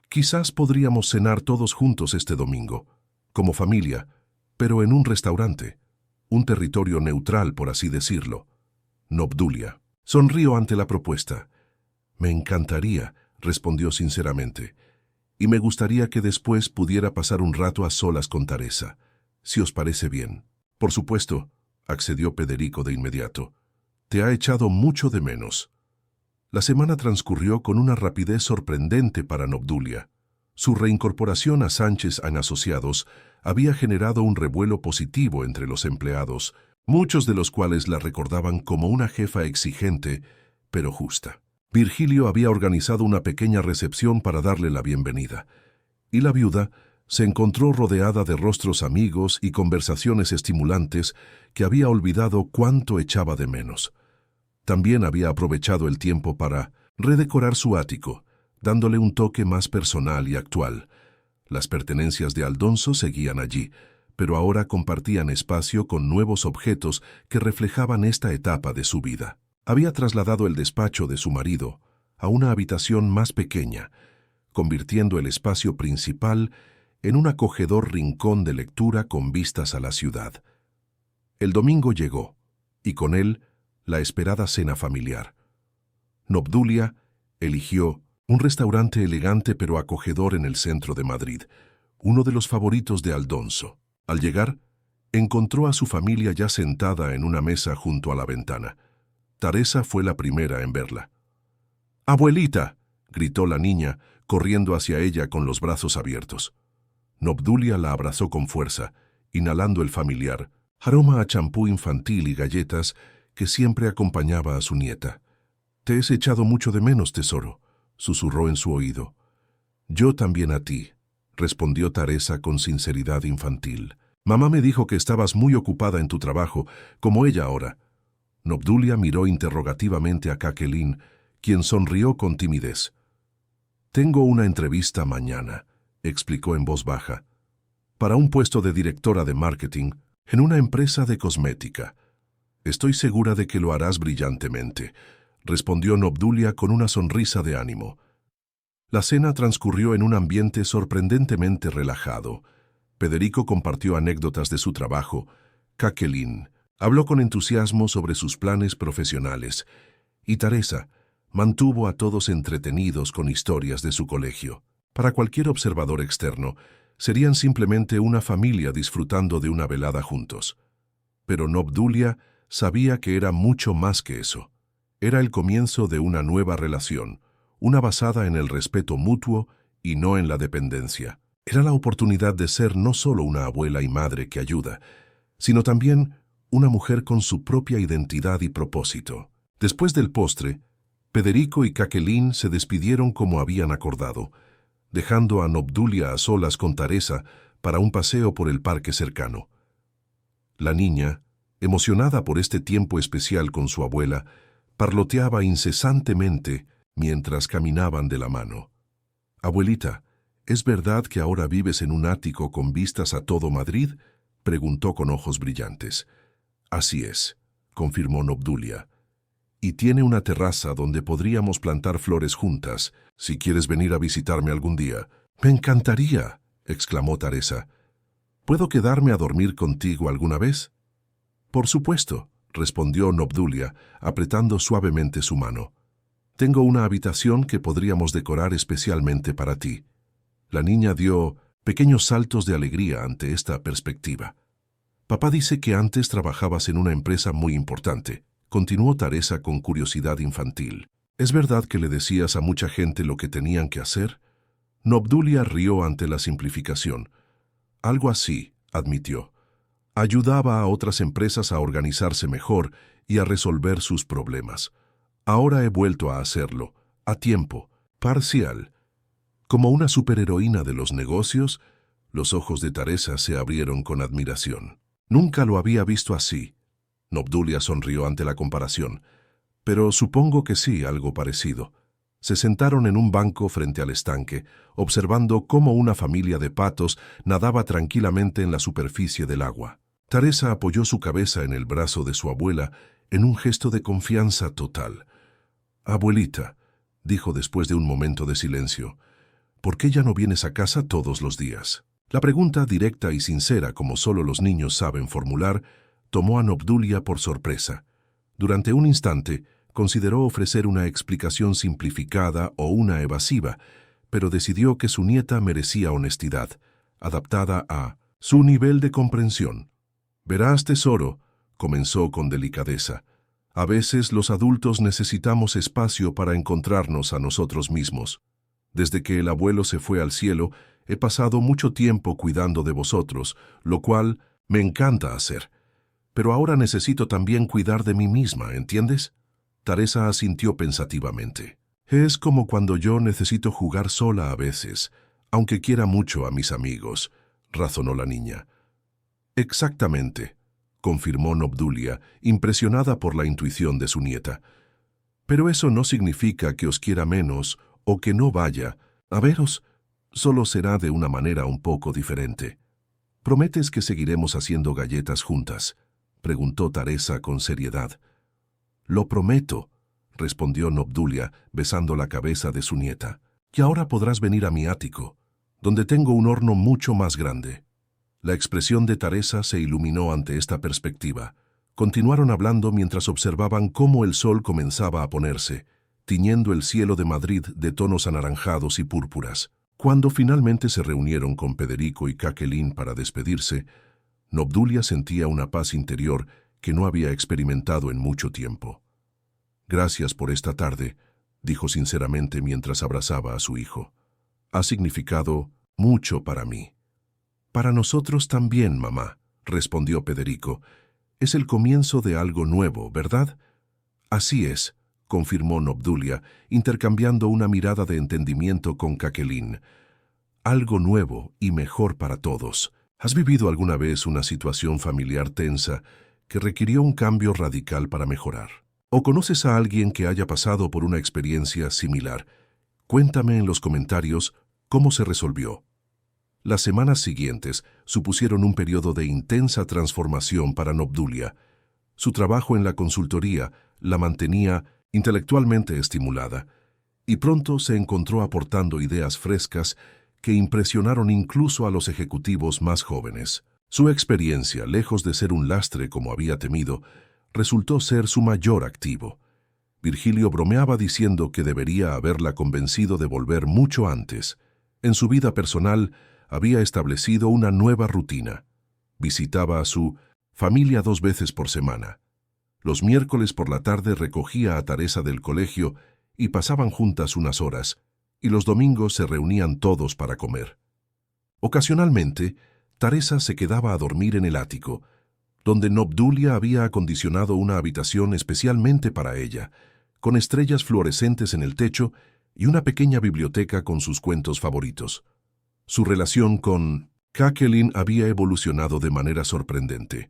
quizás podríamos cenar todos juntos este domingo, como familia, pero en un restaurante, un territorio neutral, por así decirlo». Nobdulia sonrió ante la propuesta. «Me encantaría», respondió sinceramente, «y me gustaría que después pudiera pasar un rato a solas con Teresa, si os parece bien». «Por supuesto», accedió Pederico de inmediato. «Te ha echado mucho de menos». La semana transcurrió con una rapidez sorprendente para Nobdulia. Su reincorporación a Sánchez & Asociados había generado un revuelo positivo entre los empleados, muchos de los cuales la recordaban como una jefa exigente, pero justa. Virgilio había organizado una pequeña recepción para darle la bienvenida, y la viuda se encontró rodeada de rostros amigos y conversaciones estimulantes que había olvidado cuánto echaba de menos. También había aprovechado el tiempo para redecorar su ático, dándole un toque más personal y actual. Las pertenencias de Aldonso seguían allí, pero ahora compartían espacio con nuevos objetos que reflejaban esta etapa de su vida. Había trasladado el despacho de su marido a una habitación más pequeña, convirtiendo el espacio principal en un acogedor rincón de lectura con vistas a la ciudad. El domingo llegó, y con él la esperada cena familiar. Nobdulia eligió un restaurante elegante pero acogedor en el centro de Madrid, uno de los favoritos de Aldonso. Al llegar, encontró a su familia ya sentada en una mesa junto a la ventana. Teresa fue la primera en verla. «¡Abuelita!», gritó la niña, corriendo hacia ella con los brazos abiertos. Nobdulia la abrazó con fuerza, inhalando el familiar aroma a champú infantil y galletas que siempre acompañaba a su nieta. «Te he echado mucho de menos, tesoro», susurró en su oído. «Yo también a ti», respondió Teresa con sinceridad infantil. «Mamá me dijo que estabas muy ocupada en tu trabajo, como ella ahora». Nobdulia miró interrogativamente a Kakelin, quien sonrió con timidez. «Tengo una entrevista mañana», explicó en voz baja, «para un puesto de directora de marketing en una empresa de cosmética. Estoy segura de que lo harás brillantemente, respondió Obdulia con una sonrisa de ánimo. La cena transcurrió en un ambiente sorprendentemente relajado. Federico compartió anécdotas de su trabajo. Jacqueline habló con entusiasmo sobre sus planes profesionales. Y Teresa mantuvo a todos entretenidos con historias de su colegio. Para cualquier observador externo, serían simplemente una familia disfrutando de una velada juntos. Pero Obdulia sabía que era mucho más que eso. Era el comienzo de una nueva relación, una basada en el respeto mutuo y no en la dependencia. Era la oportunidad de ser no solo una abuela y madre que ayuda, sino también una mujer con su propia identidad y propósito. Después del postre, Federico y Jacqueline se despidieron como habían acordado, dejando a Obdulia a solas con Teresa para un paseo por el parque cercano. La niña, emocionada por este tiempo especial con su abuela, parloteaba incesantemente mientras caminaban de la mano. «Abuelita, ¿es verdad que ahora vives en un ático con vistas a todo Madrid?», preguntó con ojos brillantes. «Así es», confirmó Obdulia. «Y tiene una terraza donde podríamos plantar flores juntas, si quieres venir a visitarme algún día». «Me encantaría», exclamó Teresa. «¿Puedo quedarme a dormir contigo alguna vez?». «Por supuesto», respondió Obdulia, apretando suavemente su mano. «Tengo una habitación que podríamos decorar especialmente para ti». La niña dio pequeños saltos de alegría ante esta perspectiva. «Papá dice que antes trabajabas en una empresa muy importante», continuó Teresa con curiosidad infantil. «¿Es verdad que le decías a mucha gente lo que tenían que hacer?». Obdulia rió ante la simplificación. «Algo así», admitió. «Ayudaba a otras empresas a organizarse mejor y a resolver sus problemas. Ahora he vuelto a hacerlo, a tiempo, parcial». Como una superheroína de los negocios, los ojos de Teresa se abrieron con admiración. «Nunca lo había visto así». Obdulia sonrió ante la comparación. «Pero supongo que sí, algo parecido». Se sentaron en un banco frente al estanque, observando cómo una familia de patos nadaba tranquilamente en la superficie del agua. Teresa apoyó su cabeza en el brazo de su abuela en un gesto de confianza total. «Abuelita», dijo después de un momento de silencio, «¿por qué ya no vienes a casa todos los días?». La pregunta, directa y sincera como solo los niños saben formular, tomó a Obdulia por sorpresa. Durante un instante, consideró ofrecer una explicación simplificada o una evasiva, pero decidió que su nieta merecía honestidad, adaptada a su nivel de comprensión. «Verás, tesoro», comenzó con delicadeza, «a veces los adultos necesitamos espacio para encontrarnos a nosotros mismos. Desde que el abuelo se fue al cielo, he pasado mucho tiempo cuidando de vosotros, lo cual me encanta hacer. Pero ahora necesito también cuidar de mí misma, ¿entiendes?». Teresa asintió pensativamente. «Es como cuando yo necesito jugar sola a veces, aunque quiera mucho a mis amigos», razonó la niña. «Exactamente», confirmó Obdulia, impresionada por la intuición de su nieta. «Pero eso no significa que os quiera menos o que no vaya a veros, solo será de una manera un poco diferente». «¿Prometes que seguiremos haciendo galletas juntas?», preguntó Teresa con seriedad. «Lo prometo», respondió Obdulia, besando la cabeza de su nieta. «Y ahora podrás venir a mi ático, donde tengo un horno mucho más grande». La expresión de Teresa se iluminó ante esta perspectiva. Continuaron hablando mientras observaban cómo el sol comenzaba a ponerse, tiñendo el cielo de Madrid de tonos anaranjados y púrpuras. Cuando finalmente se reunieron con Federico y Jacqueline para despedirse, Obdulia sentía una paz interior que no había experimentado en mucho tiempo. «Gracias por esta tarde», dijo sinceramente mientras abrazaba a su hijo. «Ha significado mucho para mí». «Para nosotros también, mamá», respondió Federico. «Es el comienzo de algo nuevo, ¿verdad?». «Así es», confirmó Obdulia, intercambiando una mirada de entendimiento con Jacqueline. «Algo nuevo y mejor para todos». ¿Has vivido alguna vez una situación familiar tensa que requirió un cambio radical para mejorar? ¿O conoces a alguien que haya pasado por una experiencia similar? Cuéntame en los comentarios cómo se resolvió. Las semanas siguientes supusieron un periodo de intensa transformación para Obdulia. Su trabajo en la consultoría la mantenía intelectualmente estimulada, y pronto se encontró aportando ideas frescas que impresionaron incluso a los ejecutivos más jóvenes. Su experiencia, lejos de ser un lastre como había temido, resultó ser su mayor activo. Virgilio bromeaba diciendo que debería haberla convencido de volver mucho antes. En su vida personal había establecido una nueva rutina. Visitaba a su familia 2 veces por semana. Los miércoles por la tarde recogía a Teresa del colegio y pasaban juntas unas horas, y los domingos se reunían todos para comer. Ocasionalmente, Teresa se quedaba a dormir en el ático, donde Obdulia había acondicionado una habitación especialmente para ella, con estrellas fluorescentes en el techo y una pequeña biblioteca con sus cuentos favoritos. Su relación con Jacqueline había evolucionado de manera sorprendente.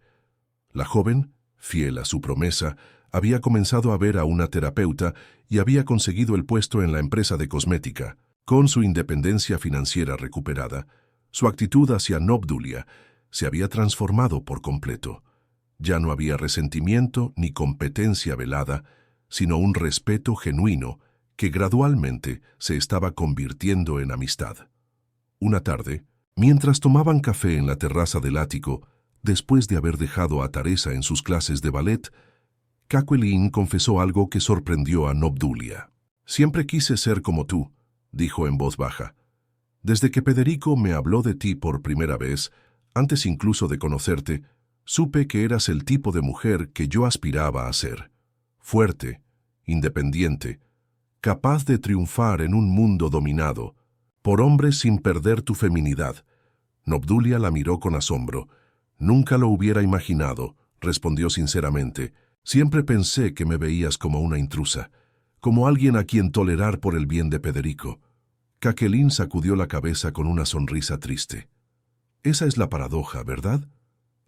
La joven, fiel a su promesa, había comenzado a ver a una terapeuta y había conseguido el puesto en la empresa de cosmética. Con su independencia financiera recuperada, su actitud hacia Obdulia se había transformado por completo. Ya no había resentimiento ni competencia velada, sino un respeto genuino que gradualmente se estaba convirtiendo en amistad. Una tarde, mientras tomaban café en la terraza del ático, después de haber dejado a Teresa en sus clases de ballet, Jacqueline confesó algo que sorprendió a Obdulia. «Siempre quise ser como tú», dijo en voz baja. «Desde que Federico me habló de ti por primera vez, antes incluso de conocerte, supe que eras el tipo de mujer que yo aspiraba a ser. Fuerte, independiente, capaz de triunfar en un mundo dominado por hombres sin perder tu feminidad». Obdulia la miró con asombro. «Nunca lo hubiera imaginado», respondió sinceramente. «Siempre pensé que me veías como una intrusa, como alguien a quien tolerar por el bien de Federico». Jacqueline sacudió la cabeza con una sonrisa triste. «Esa es la paradoja, ¿verdad?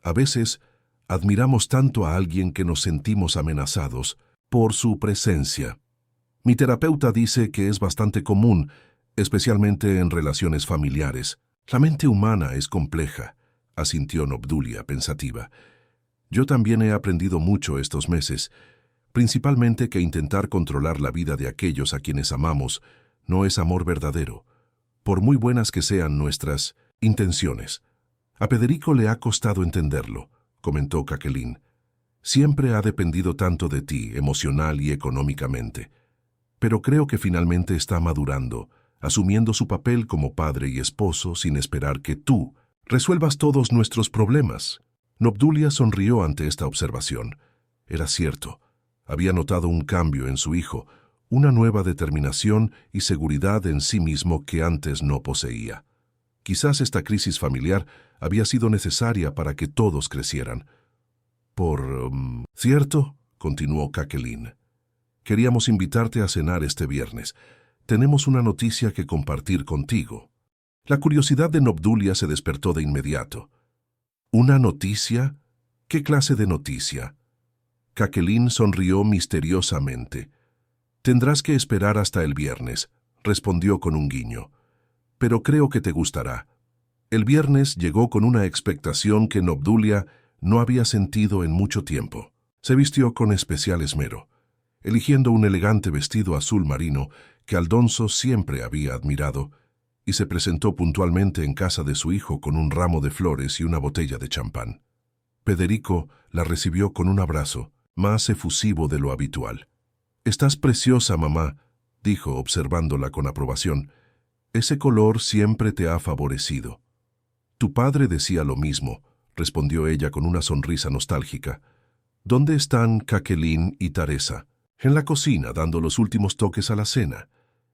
A veces admiramos tanto a alguien que nos sentimos amenazados por su presencia. Mi terapeuta dice que es bastante común, especialmente en relaciones familiares. La mente humana es compleja», asintió Obdulia pensativa. «Yo también he aprendido mucho estos meses, principalmente que intentar controlar la vida de aquellos a quienes amamos no es amor verdadero, por muy buenas que sean nuestras intenciones. A Federico le ha costado entenderlo», comentó Jacqueline. «Siempre ha dependido tanto de ti, emocional y económicamente. Pero creo que finalmente está madurando, asumiendo su papel como padre y esposo sin esperar que tú resuelvas todos nuestros problemas». Obdulia sonrió ante esta observación. Era cierto. Había notado un cambio en su hijo, una nueva determinación y seguridad en sí mismo que antes no poseía. Quizás esta crisis familiar había sido necesaria para que todos crecieran. «Cierto», continuó Jacqueline. «Queríamos invitarte a cenar este viernes. Tenemos una noticia que compartir contigo». La curiosidad de Obdulia se despertó de inmediato. «¿Una noticia? ¿Qué clase de noticia?» Jacqueline sonrió misteriosamente. «Tendrás que esperar hasta el viernes», respondió con un guiño. «Pero creo que te gustará». El viernes llegó con una expectación que Obdulia no había sentido en mucho tiempo. Se vistió con especial esmero, eligiendo un elegante vestido azul marino que Aldonso siempre había admirado, y se presentó puntualmente en casa de su hijo con un ramo de flores y una botella de champán. Federico la recibió con un abrazo, más efusivo de lo habitual. «Estás preciosa, mamá», dijo observándola con aprobación. «Ese color siempre te ha favorecido». «Tu padre decía lo mismo», respondió ella con una sonrisa nostálgica. «¿Dónde están Jacqueline y Teresa?» «En la cocina, dando los últimos toques a la cena»,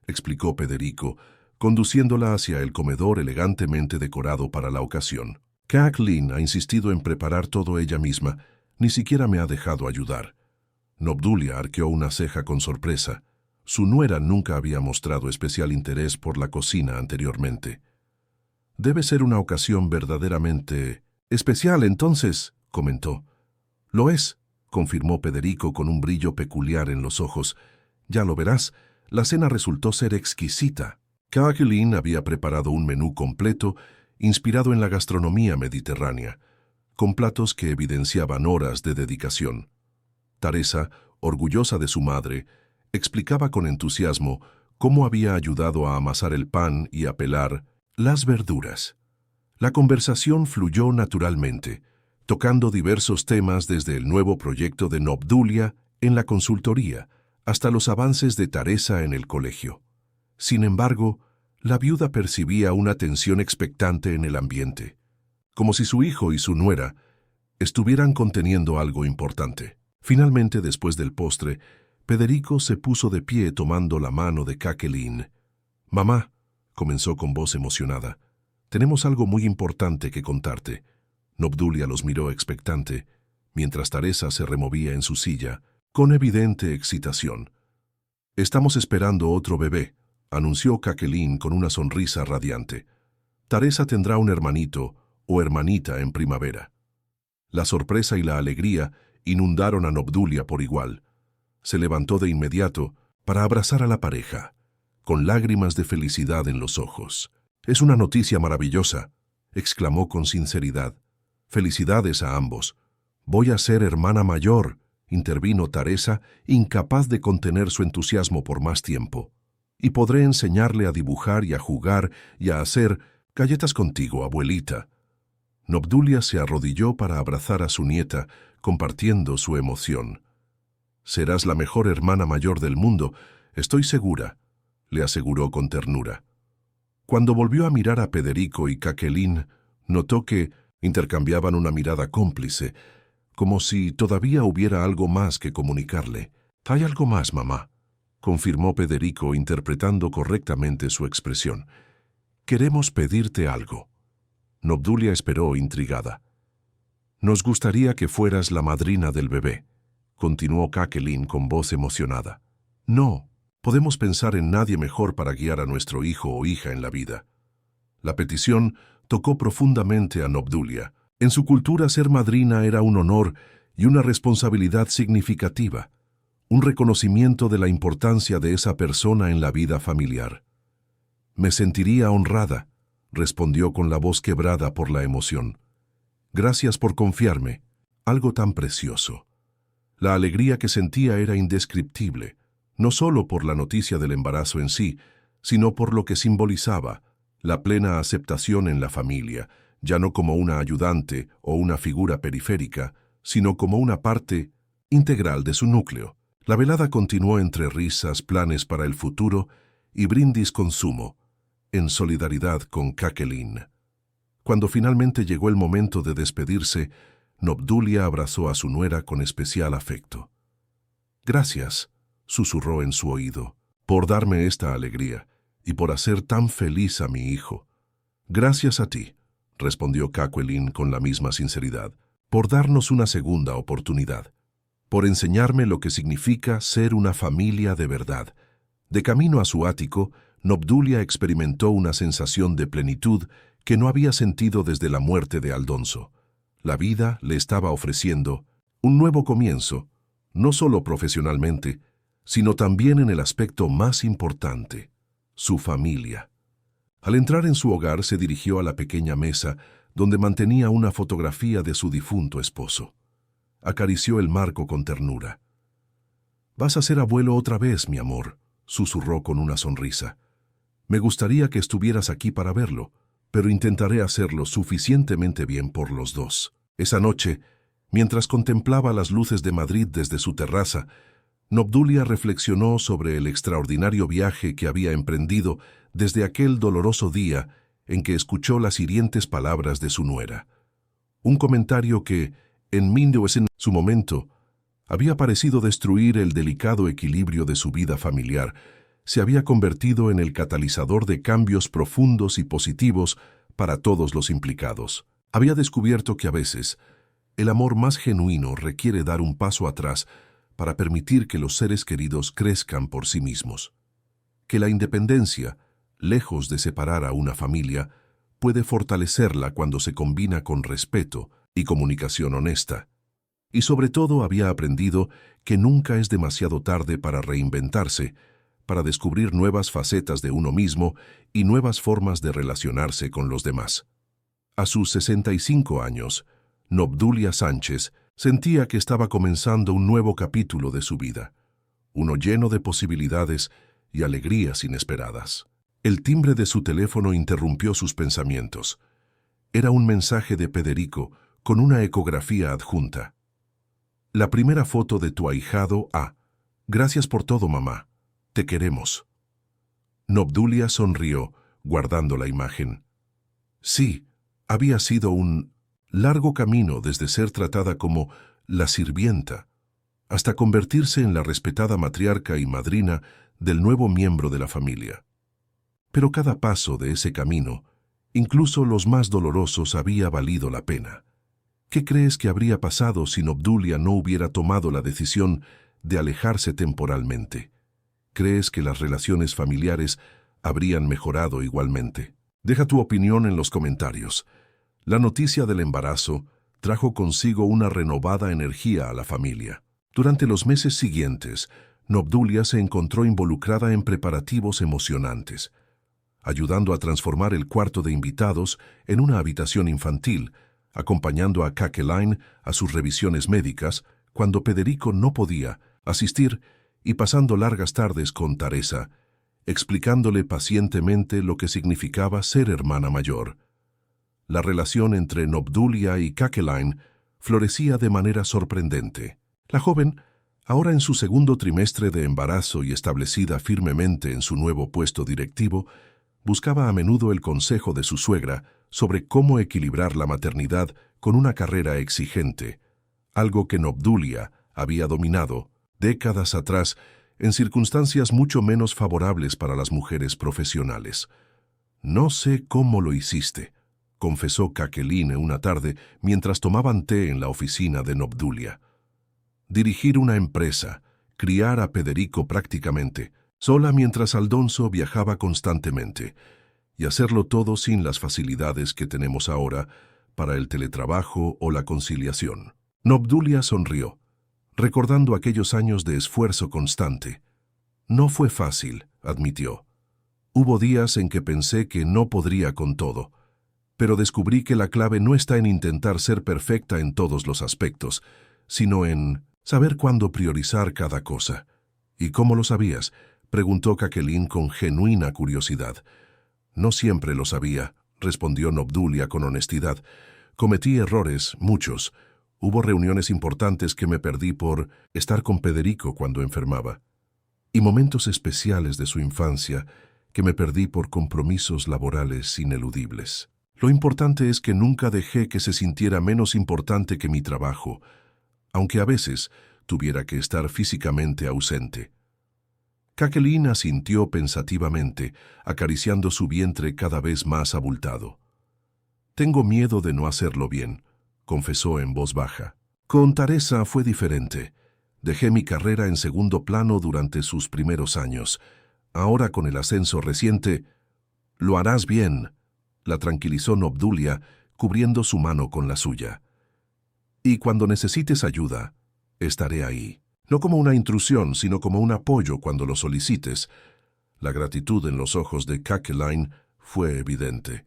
explicó Federico, conduciéndola hacia el comedor elegantemente decorado para la ocasión. «Jacqueline ha insistido en preparar todo ella misma, ni siquiera me ha dejado ayudar». Obdulia arqueó una ceja con sorpresa. Su nuera nunca había mostrado especial interés por la cocina anteriormente. «Debe ser una ocasión verdaderamente especial, entonces», comentó. «Lo es», confirmó Federico con un brillo peculiar en los ojos. «Ya lo verás, la cena resultó ser exquisita». Jacqueline había preparado un menú completo, inspirado en la gastronomía mediterránea, con platos que evidenciaban horas de dedicación. Teresa, orgullosa de su madre, explicaba con entusiasmo cómo había ayudado a amasar el pan y a pelar las verduras. La conversación fluyó naturalmente, tocando diversos temas desde el nuevo proyecto de Obdulia en la consultoría hasta los avances de Teresa en el colegio. Sin embargo, la viuda percibía una tensión expectante en el ambiente, como si su hijo y su nuera estuvieran conteniendo algo importante. Finalmente, después del postre, Federico se puso de pie tomando la mano de Jacqueline. «Mamá», comenzó con voz emocionada, «tenemos algo muy importante que contarte». Obdulia los miró expectante, mientras Teresa se removía en su silla, con evidente excitación. «Estamos esperando otro bebé», anunció Jacqueline con una sonrisa radiante. «Teresa tendrá un hermanito o hermanita en primavera». La sorpresa y la alegría inundaron a Obdulia por igual. Se levantó de inmediato para abrazar a la pareja, con lágrimas de felicidad en los ojos. «Es una noticia maravillosa», exclamó con sinceridad. «Felicidades a ambos». «Voy a ser hermana mayor», intervino Teresa, incapaz de contener su entusiasmo por más tiempo. «Y podré enseñarle a dibujar y a jugar y a hacer galletas contigo, abuelita». Obdulia se arrodilló para abrazar a su nieta, compartiendo su emoción. «Serás la mejor hermana mayor del mundo, estoy segura», le aseguró con ternura. Cuando volvió a mirar a Federico y Jacqueline, notó que intercambiaban una mirada cómplice, como si todavía hubiera algo más que comunicarle. «Hay algo más, mamá», confirmó Federico interpretando correctamente su expresión. «Queremos pedirte algo». Obdulia esperó intrigada. «Nos gustaría que fueras la madrina del bebé», continuó Jacqueline con voz emocionada. «No, podemos pensar en nadie mejor para guiar a nuestro hijo o hija en la vida». La petición tocó profundamente a Obdulia. En su cultura ser madrina era un honor y una responsabilidad significativa, un reconocimiento de la importancia de esa persona en la vida familiar. «Me sentiría honrada», respondió con la voz quebrada por la emoción. «Gracias por confiarme, algo tan precioso». La alegría que sentía era indescriptible, no solo por la noticia del embarazo en sí, sino por lo que simbolizaba, la plena aceptación en la familia, ya no como una ayudante o una figura periférica, sino como una parte integral de su núcleo. La velada continuó entre risas, planes para el futuro y brindis con zumo, en solidaridad con Jacqueline. Cuando finalmente llegó el momento de despedirse, Obdulia abrazó a su nuera con especial afecto. «Gracias», susurró en su oído, «por darme esta alegría y por hacer tan feliz a mi hijo». «Gracias a ti», respondió Jacqueline con la misma sinceridad, «por darnos una segunda oportunidad, por enseñarme lo que significa ser una familia de verdad». De camino a su ático, Obdulia experimentó una sensación de plenitud que no había sentido desde la muerte de Aldonso. La vida le estaba ofreciendo un nuevo comienzo, no solo profesionalmente, sino también en el aspecto más importante, su familia. Al entrar en su hogar se dirigió a la pequeña mesa donde mantenía una fotografía de su difunto esposo. Acarició el marco con ternura. «Vas a ser abuelo otra vez, mi amor», susurró con una sonrisa. «Me gustaría que estuvieras aquí para verlo, pero intentaré hacerlo suficientemente bien por los dos». Esa noche, mientras contemplaba las luces de Madrid desde su terraza, Obdulia reflexionó sobre el extraordinario viaje que había emprendido desde aquel doloroso día en que escuchó las hirientes palabras de su nuera. Un comentario que, en su momento, había parecido destruir el delicado equilibrio de su vida familiar, se había convertido en el catalizador de cambios profundos y positivos para todos los implicados. Había descubierto que a veces el amor más genuino requiere dar un paso atrás para permitir que los seres queridos crezcan por sí mismos. Que la independencia, lejos de separar a una familia, puede fortalecerla cuando se combina con respeto y comunicación honesta. Y sobre todo había aprendido que nunca es demasiado tarde para reinventarse, para descubrir nuevas facetas de uno mismo y nuevas formas de relacionarse con los demás. A sus 65 años, Obdulia Sánchez Sentía que estaba comenzando un nuevo capítulo de su vida, uno lleno de posibilidades y alegrías inesperadas. El timbre de su teléfono interrumpió sus pensamientos. Era un mensaje de Federico con una ecografía adjunta. La primera foto de tu ahijado A. Gracias por todo, mamá. Te queremos. Nobdulia sonrió, guardando la imagen. Sí, había sido un largo camino desde ser tratada como la sirvienta hasta convertirse en la respetada matriarca y madrina del nuevo miembro de la familia. Pero cada paso de ese camino, incluso los más dolorosos, había valido la pena. ¿Qué crees que habría pasado si Nobdulia no hubiera tomado la decisión de alejarse temporalmente? ¿Crees que las relaciones familiares habrían mejorado igualmente? Deja tu opinión en los comentarios. La noticia del embarazo trajo consigo una renovada energía a la familia. Durante los meses siguientes, Nobdulia se encontró involucrada en preparativos emocionantes, ayudando a transformar el cuarto de invitados en una habitación infantil, acompañando a Cakeline a sus revisiones médicas cuando Federico no podía asistir y pasando largas tardes con Teresa, explicándole pacientemente lo que significaba ser hermana mayor. La relación entre Nobdulia y Cakeline florecía de manera sorprendente. La joven, ahora en su segundo trimestre de embarazo y establecida firmemente en su nuevo puesto directivo, buscaba a menudo el consejo de su suegra sobre cómo equilibrar la maternidad con una carrera exigente, algo que Nobdulia había dominado décadas atrás en circunstancias mucho menos favorables para las mujeres profesionales. «No sé cómo lo hiciste», confesó Cakeline una tarde mientras tomaban té en la oficina de Nobdulia. Dirigir una empresa, criar a Federico prácticamente, sola mientras Aldonso viajaba constantemente, y hacerlo todo sin las facilidades que tenemos ahora para el teletrabajo o la conciliación. Nobdulia sonrió, recordando aquellos años de esfuerzo constante. No fue fácil, admitió. Hubo días en que pensé que no podría con todo, pero descubrí que la clave no está en intentar ser perfecta en todos los aspectos, sino en saber cuándo priorizar cada cosa. ¿Y cómo lo sabías?, preguntó Cakeline con genuina curiosidad. No siempre lo sabía, respondió Nobdulia con honestidad. Cometí errores, muchos. Hubo reuniones importantes que me perdí por estar con Federico cuando enfermaba, y momentos especiales de su infancia que me perdí por compromisos laborales ineludibles. Lo importante es que nunca dejé que se sintiera menos importante que mi trabajo, aunque a veces tuviera que estar físicamente ausente. Cakeline asintió pensativamente, acariciando su vientre cada vez más abultado. «Tengo miedo de no hacerlo bien», confesó en voz baja. «Con Teresa fue diferente. Dejé mi carrera en segundo plano durante sus primeros años. Ahora, con el ascenso reciente, lo harás bien», la tranquilizó Nobdulia, cubriendo su mano con la suya. «Y cuando necesites ayuda, estaré ahí. No como una intrusión, sino como un apoyo cuando lo solicites». La gratitud en los ojos de Cakeline fue evidente.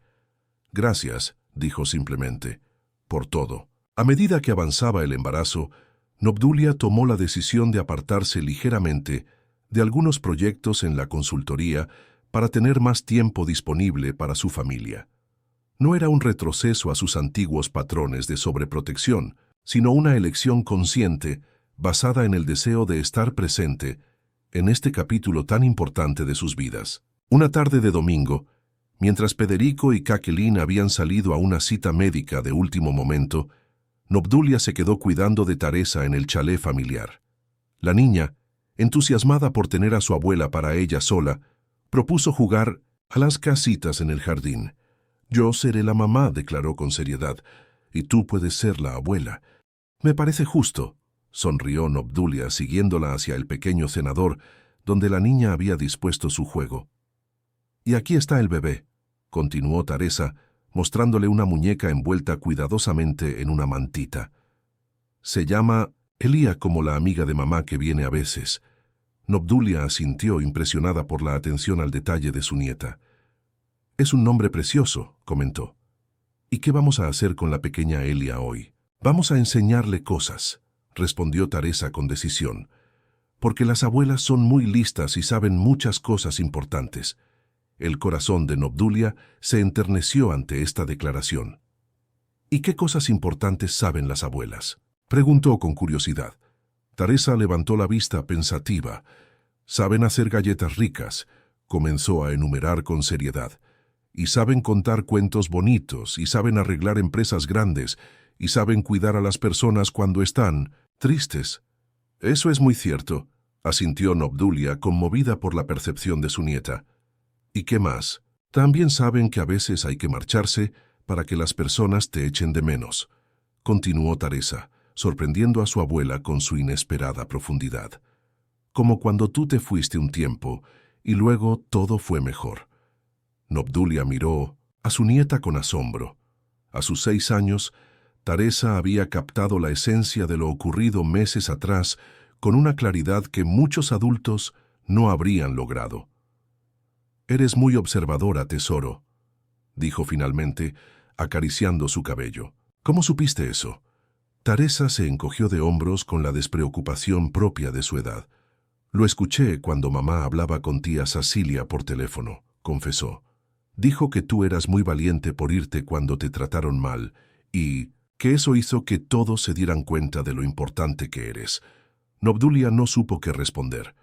«Gracias», dijo simplemente, «por todo». A medida que avanzaba el embarazo, Nobdulia tomó la decisión de apartarse ligeramente de algunos proyectos en la consultoría para tener más tiempo disponible para su familia. No era un retroceso a sus antiguos patrones de sobreprotección, sino una elección consciente basada en el deseo de estar presente en este capítulo tan importante de sus vidas. Una tarde de domingo, mientras Federico y Cakeline habían salido a una cita médica de último momento, Nobdulia se quedó cuidando de Teresa en el chalet familiar. La niña, entusiasmada por tener a su abuela para ella sola, propuso jugar a las casitas en el jardín. «Yo seré la mamá», declaró con seriedad, «y tú puedes ser la abuela». «Me parece justo», sonrió Nobdulia siguiéndola hacia el pequeño cenador, donde la niña había dispuesto su juego. «Y aquí está el bebé», continuó Teresa, mostrándole una muñeca envuelta cuidadosamente en una mantita. «Se llama Elía, como la amiga de mamá que viene a veces». Nobdulia asintió, impresionada por la atención al detalle de su nieta. «Es un nombre precioso», comentó. «¿Y qué vamos a hacer con la pequeña Elia hoy?». Vamos a enseñarle cosas, respondió Teresa con decisión, porque las abuelas son muy listas y saben muchas cosas importantes. El corazón de Obdulia se enterneció ante esta declaración. ¿Y qué cosas importantes saben las abuelas?, preguntó con curiosidad. Teresa levantó la vista pensativa. Saben hacer galletas ricas, comenzó a enumerar con seriedad. Y saben contar cuentos bonitos, y saben arreglar empresas grandes, y saben cuidar a las personas cuando están tristes. Eso es muy cierto, asintió Obdulia, conmovida por la percepción de su nieta. ¿Y qué más? También saben que a veces hay que marcharse para que las personas te echen de menos, continuó Teresa, sorprendiendo a su abuela con su inesperada profundidad. Como cuando tú te fuiste un tiempo y luego todo fue mejor. Obdulia miró a su nieta con asombro. A sus 6 años, Teresa había captado la esencia de lo ocurrido meses atrás con una claridad que muchos adultos no habrían logrado. «Eres muy observadora, tesoro», dijo finalmente, acariciando su cabello. «¿Cómo supiste eso?». Teresa se encogió de hombros con la despreocupación propia de su edad. «Lo escuché cuando mamá hablaba con tía Cecilia por teléfono», confesó. «Dijo que tú eras muy valiente por irte cuando te trataron mal y que eso hizo que todos se dieran cuenta de lo importante que eres». Obdulia no supo qué responder.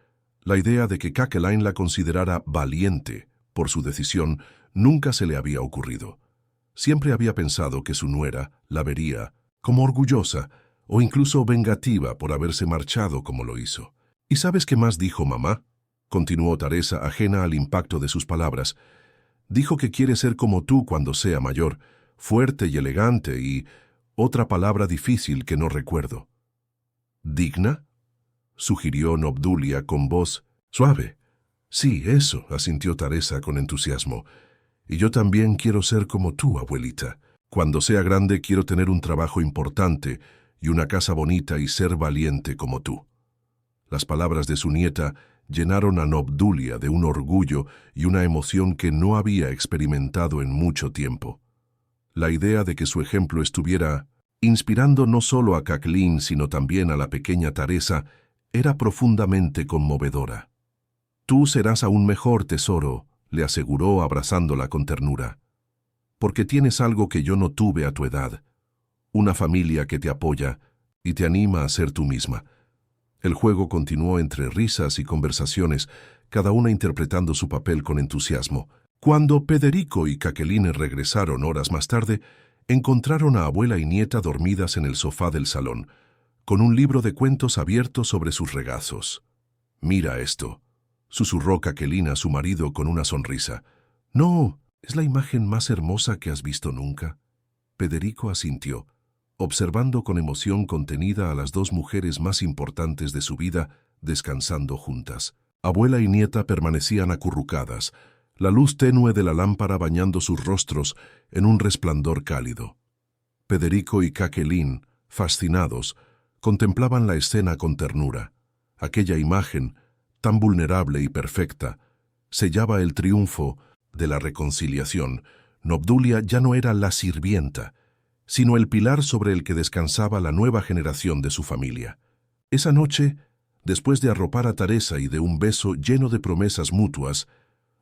La idea de que Caquelin la considerara valiente por su decisión nunca se le había ocurrido. Siempre había pensado que su nuera la vería como orgullosa o incluso vengativa por haberse marchado como lo hizo. «¿Y sabes qué más dijo mamá?», continuó Teresa, ajena al impacto de sus palabras. «Dijo que quiere ser como tú cuando sea mayor, fuerte y elegante y otra palabra difícil que no recuerdo». «¿Digna?», sugirió Obdulia con voz suave. «Sí, eso», asintió Teresa con entusiasmo. «Y yo también quiero ser como tú, abuelita. Cuando sea grande quiero tener un trabajo importante y una casa bonita y ser valiente como tú». Las palabras de su nieta llenaron a Obdulia de un orgullo y una emoción que no había experimentado en mucho tiempo. La idea de que su ejemplo estuviera inspirando no solo a Caquelin sino también a la pequeña Teresa era profundamente conmovedora. «Tú serás aún mejor, tesoro», le aseguró abrazándola con ternura, «porque tienes algo que yo no tuve a tu edad, una familia que te apoya y te anima a ser tú misma». El juego continuó entre risas y conversaciones, cada una interpretando su papel con entusiasmo. Cuando Federico y Caquelin regresaron horas más tarde, encontraron a abuela y nieta dormidas en el sofá del salón, con un libro de cuentos abierto sobre sus regazos. «Mira esto», susurró Caquelin a su marido con una sonrisa. «No, es la imagen más hermosa que has visto nunca». Federico asintió, observando con emoción contenida a las 2 mujeres más importantes de su vida descansando juntas. Abuela y nieta permanecían acurrucadas, la luz tenue de la lámpara bañando sus rostros en un resplandor cálido. Federico y Caquelin, fascinados, contemplaban la escena con ternura. Aquella imagen, tan vulnerable y perfecta, sellaba el triunfo de la reconciliación. Obdulia ya no era la sirvienta, sino el pilar sobre el que descansaba la nueva generación de su familia. Esa noche, después de arropar a Teresa y de un beso lleno de promesas mutuas,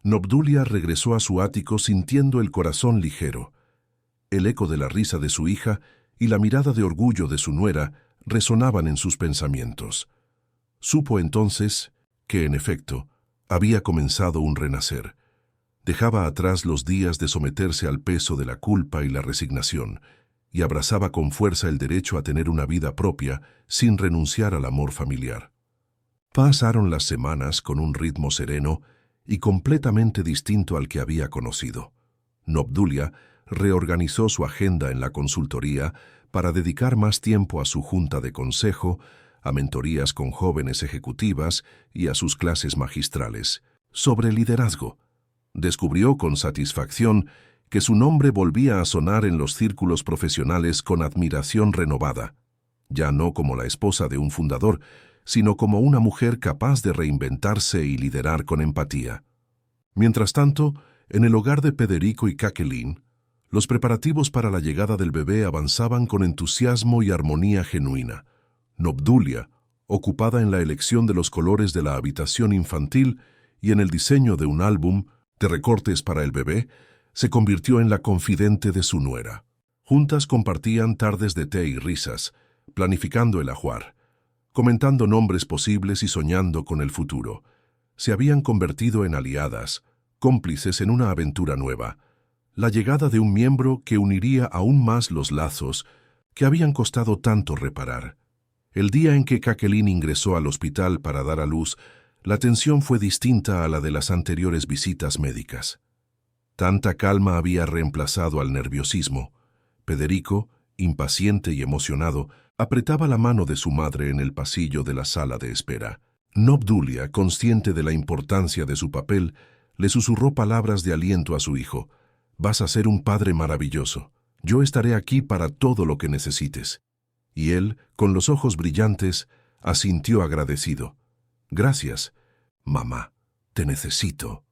Obdulia regresó a su ático sintiendo el corazón ligero. El eco de la risa de su hija y la mirada de orgullo de su nuera resonaban en sus pensamientos. Supo entonces que, en efecto, había comenzado un renacer. Dejaba atrás los días de someterse al peso de la culpa y la resignación, y abrazaba con fuerza el derecho a tener una vida propia sin renunciar al amor familiar. Pasaron las semanas con un ritmo sereno y completamente distinto al que había conocido. Obdulia reorganizó su agenda en la consultoría para dedicar más tiempo a su junta de consejo, a mentorías con jóvenes ejecutivas y a sus clases magistrales sobre liderazgo. Descubrió con satisfacción que su nombre volvía a sonar en los círculos profesionales con admiración renovada, ya no como la esposa de un fundador, sino como una mujer capaz de reinventarse y liderar con empatía. Mientras tanto, en el hogar de Federico y Caquelin, Los preparativos para la llegada del bebé avanzaban con entusiasmo y armonía genuina. Nobdulia, ocupada en la elección de los colores de la habitación infantil y en el diseño de un álbum de recortes para el bebé, se convirtió en la confidente de su nuera. Juntas compartían tardes de té y risas, planificando el ajuar, comentando nombres posibles y soñando con el futuro. Se habían convertido en aliadas, cómplices en una aventura nueva, la llegada de un miembro que uniría aún más los lazos que habían costado tanto reparar. El día en que Jacqueline ingresó al hospital para dar a luz, la tensión fue distinta a la de las anteriores visitas médicas. Tanta calma había reemplazado al nerviosismo. Federico, impaciente y emocionado, apretaba la mano de su madre en el pasillo de la sala de espera. Nobdulia, consciente de la importancia de su papel, le susurró palabras de aliento a su hijo. «Vas a ser un padre maravilloso. Yo estaré aquí para todo lo que necesites». Y él, con los ojos brillantes, asintió agradecido. «Gracias, mamá. Te necesito».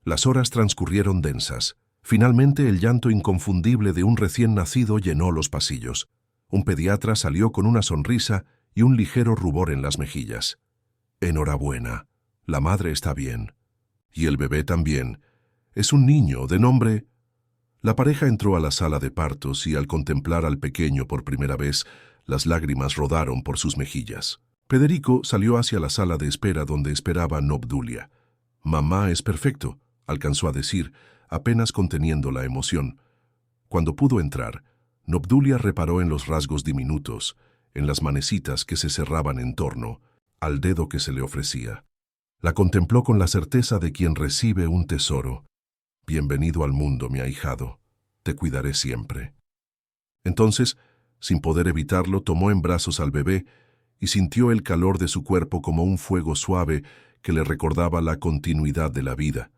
Las horas transcurrieron densas. Finalmente el llanto inconfundible de un recién nacido llenó los pasillos. Un pediatra salió con una sonrisa y un ligero rubor en las mejillas. «Enhorabuena. La madre está bien. Y el bebé también. Es un niño de nombre...». La pareja entró a la sala de partos y al contemplar al pequeño por primera vez, las lágrimas rodaron por sus mejillas. Federico salió hacia la sala de espera donde esperaba Nobdulia. «Mamá es perfecto», alcanzó a decir, apenas conteniendo la emoción. Cuando pudo entrar, Nobdulia reparó en los rasgos diminutos, en las manecitas que se cerraban en torno, al dedo que se le ofrecía. La contempló con la certeza de quien recibe un tesoro. «Bienvenido al mundo, mi ahijado. Te cuidaré siempre». Entonces, sin poder evitarlo, tomó en brazos al bebé y sintió el calor de su cuerpo como un fuego suave que le recordaba la continuidad de la vida,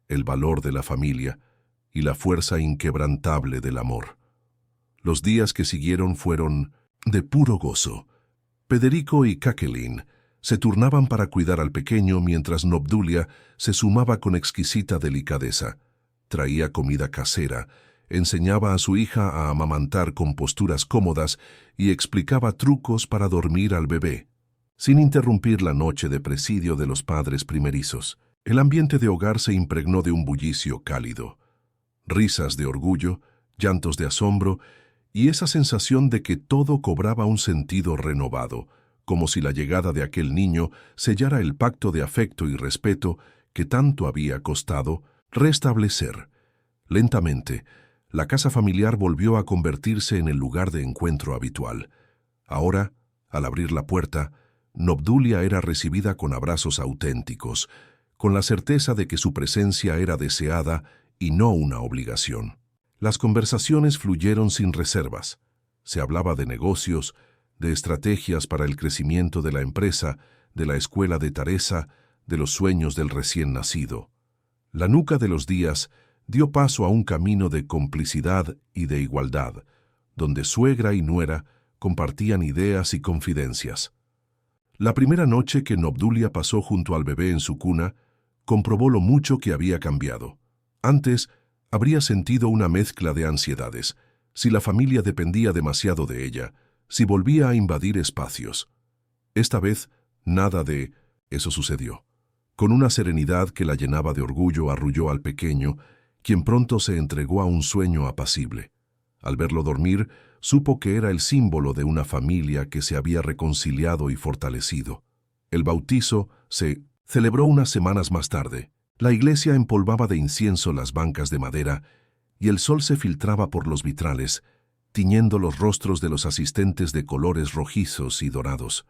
el valor de la familia y la fuerza inquebrantable del amor. Los días que siguieron fueron de puro gozo. Federico y Jacqueline se turnaban para cuidar al pequeño mientras Nobdulia se sumaba con exquisita delicadeza. Traía comida casera, enseñaba a su hija a amamantar con posturas cómodas y explicaba trucos para dormir al bebé, sin interrumpir la noche de presidio de los padres primerizos. El ambiente de hogar se impregnó de un bullicio cálido. Risas de orgullo, llantos de asombro y esa sensación de que todo cobraba un sentido renovado, como si la llegada de aquel niño sellara el pacto de afecto y respeto que tanto había costado restablecer. Lentamente, la casa familiar volvió a convertirse en el lugar de encuentro habitual. Ahora, al abrir la puerta, Nobdulia era recibida con abrazos auténticos, con la certeza de que su presencia era deseada y no una obligación. Las conversaciones fluyeron sin reservas. Se hablaba de negocios, de estrategias para el crecimiento de la empresa, de la escuela de Teresa, de los sueños del recién nacido. La nuca de los días dio paso a un camino de complicidad y de igualdad, donde suegra y nuera compartían ideas y confidencias. La primera noche que Nobdulia pasó junto al bebé en su cuna, comprobó lo mucho que había cambiado. Antes, habría sentido una mezcla de ansiedades, si la familia dependía demasiado de ella, si volvía a invadir espacios. Esta vez, nada de eso sucedió. Con una serenidad que la llenaba de orgullo, arrulló al pequeño, quien pronto se entregó a un sueño apacible. Al verlo dormir, supo que era el símbolo de una familia que se había reconciliado y fortalecido. El bautizo se celebró unas semanas más tarde. La iglesia empolvaba de incienso las bancas de madera y el sol se filtraba por los vitrales, tiñendo los rostros de los asistentes de colores rojizos y dorados.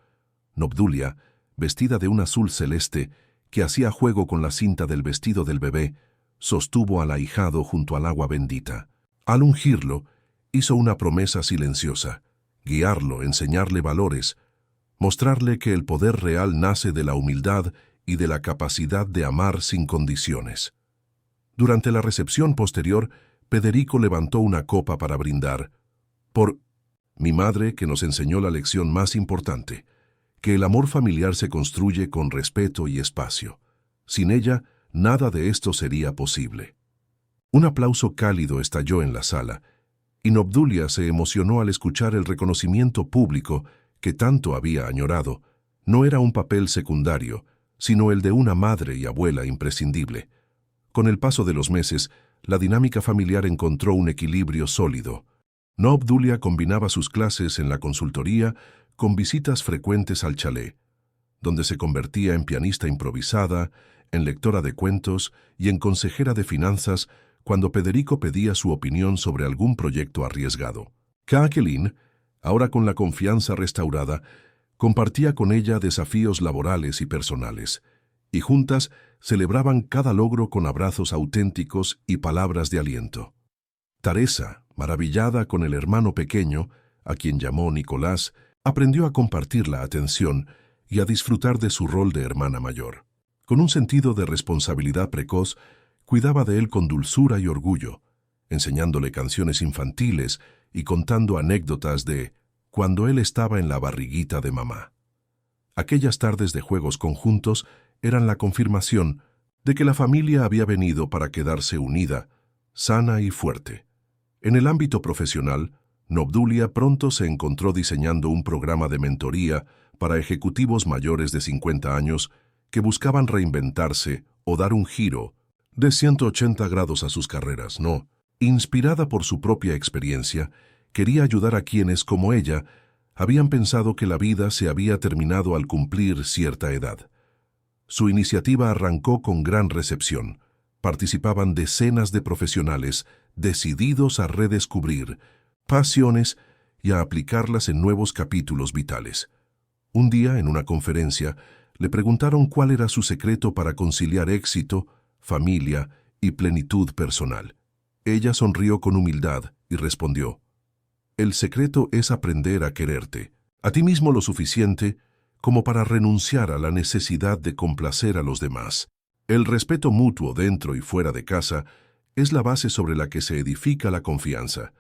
Nobdulia, vestida de un azul celeste, que hacía juego con la cinta del vestido del bebé, sostuvo al ahijado junto al agua bendita. Al ungirlo, hizo una promesa silenciosa: guiarlo, enseñarle valores, mostrarle que el poder real nace de la humildad y de la capacidad de amar sin condiciones. Durante la recepción posterior, Federico levantó una copa para brindar por mi madre, que nos enseñó la lección más importante, que el amor familiar se construye con respeto y espacio. Sin ella, nada de esto sería posible. Un aplauso cálido estalló en la sala, y Obdulia se emocionó al escuchar el reconocimiento público que tanto había añorado. No era un papel secundario, sino el de una madre y abuela imprescindible. Con el paso de los meses, la dinámica familiar encontró un equilibrio sólido. Obdulia combinaba sus clases en la consultoría con visitas frecuentes al chalet, donde se convertía en pianista improvisada, en lectora de cuentos y en consejera de finanzas cuando Federico pedía su opinión sobre algún proyecto arriesgado. Jacqueline, ahora con la confianza restaurada, compartía con ella desafíos laborales y personales, y juntas celebraban cada logro con abrazos auténticos y palabras de aliento. Teresa, maravillada con el hermano pequeño, a quien llamó Nicolás, aprendió a compartir la atención y a disfrutar de su rol de hermana mayor. Con un sentido de responsabilidad precoz, cuidaba de él con dulzura y orgullo, enseñándole canciones infantiles y contando anécdotas de cuando él estaba en la barriguita de mamá. Aquellas tardes de juegos conjuntos eran la confirmación de que la familia había venido para quedarse unida, sana y fuerte. En el ámbito profesional, Obdulia pronto se encontró diseñando un programa de mentoría para ejecutivos mayores de 50 años que buscaban reinventarse o dar un giro de 180 grados a sus carreras. Inspirada por su propia experiencia, quería ayudar a quienes, como ella, habían pensado que la vida se había terminado al cumplir cierta edad. Su iniciativa arrancó con gran recepción. Participaban decenas de profesionales decididos a redescubrir pasiones y a aplicarlas en nuevos capítulos vitales. Un día, en una conferencia, le preguntaron cuál era su secreto para conciliar éxito, familia y plenitud personal. Ella sonrió con humildad y respondió: «El secreto es aprender a quererte, a ti mismo lo suficiente como para renunciar a la necesidad de complacer a los demás. El respeto mutuo dentro y fuera de casa es la base sobre la que se edifica la confianza.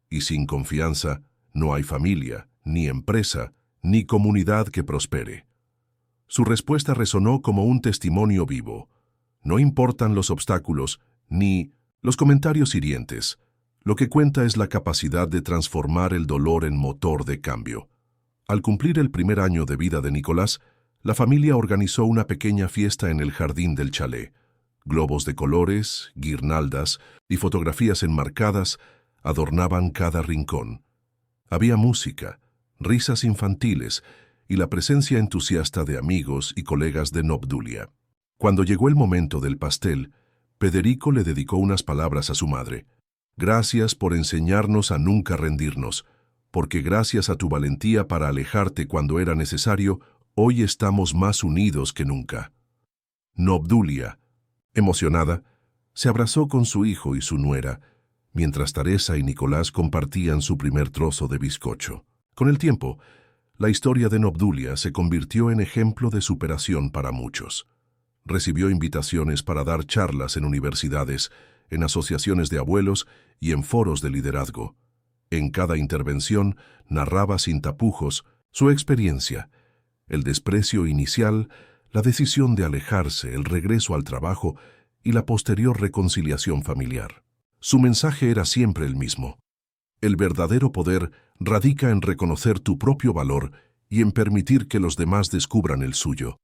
Y sin confianza no hay familia, ni empresa, ni comunidad que prospere». Su respuesta resonó como un testimonio vivo. No importan los obstáculos, ni los comentarios hirientes. Lo que cuenta es la capacidad de transformar el dolor en motor de cambio. Al cumplir el primer año de vida de Nicolás, la familia organizó una pequeña fiesta en el jardín del chalet. Globos de colores, guirnaldas y fotografías enmarcadas adornaban cada rincón. Había música, risas infantiles y la presencia entusiasta de amigos y colegas de Obdulia. Cuando llegó el momento del pastel, Federico le dedicó unas palabras a su madre. «Gracias por enseñarnos a nunca rendirnos, porque gracias a tu valentía para alejarte cuando era necesario, hoy estamos más unidos que nunca». Obdulia, emocionada, se abrazó con su hijo y su nuera, mientras Teresa y Nicolás compartían su primer trozo de bizcocho. Con el tiempo, la historia de Obdulia se convirtió en ejemplo de superación para muchos. Recibió invitaciones para dar charlas en universidades, en asociaciones de abuelos y en foros de liderazgo. En cada intervención narraba sin tapujos su experiencia, el desprecio inicial, la decisión de alejarse, el regreso al trabajo y la posterior reconciliación familiar. Su mensaje era siempre el mismo. El verdadero poder radica en reconocer tu propio valor y en permitir que los demás descubran el suyo.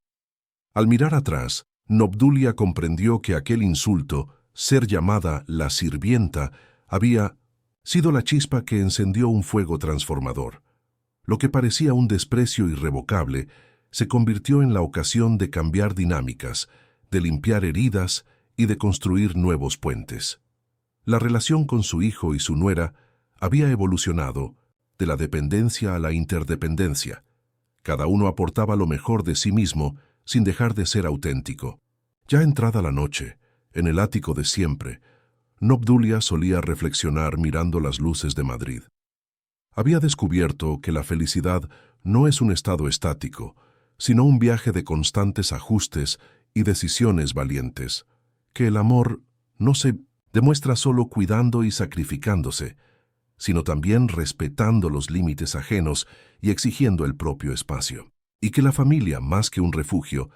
Al mirar atrás, Obdulia comprendió que aquel insulto, ser llamada la sirvienta, había sido la chispa que encendió un fuego transformador. Lo que parecía un desprecio irrevocable se convirtió en la ocasión de cambiar dinámicas, de limpiar heridas y de construir nuevos puentes. La relación con su hijo y su nuera había evolucionado de la dependencia a la interdependencia. Cada uno aportaba lo mejor de sí mismo sin dejar de ser auténtico. Ya entrada la noche, en el ático de siempre, Obdulia solía reflexionar mirando las luces de Madrid. Había descubierto que la felicidad no es un estado estático, sino un viaje de constantes ajustes y decisiones valientes, que el amor no se demuestra solo cuidando y sacrificándose, sino también respetando los límites ajenos y exigiendo el propio espacio, y que la familia, más que un refugio,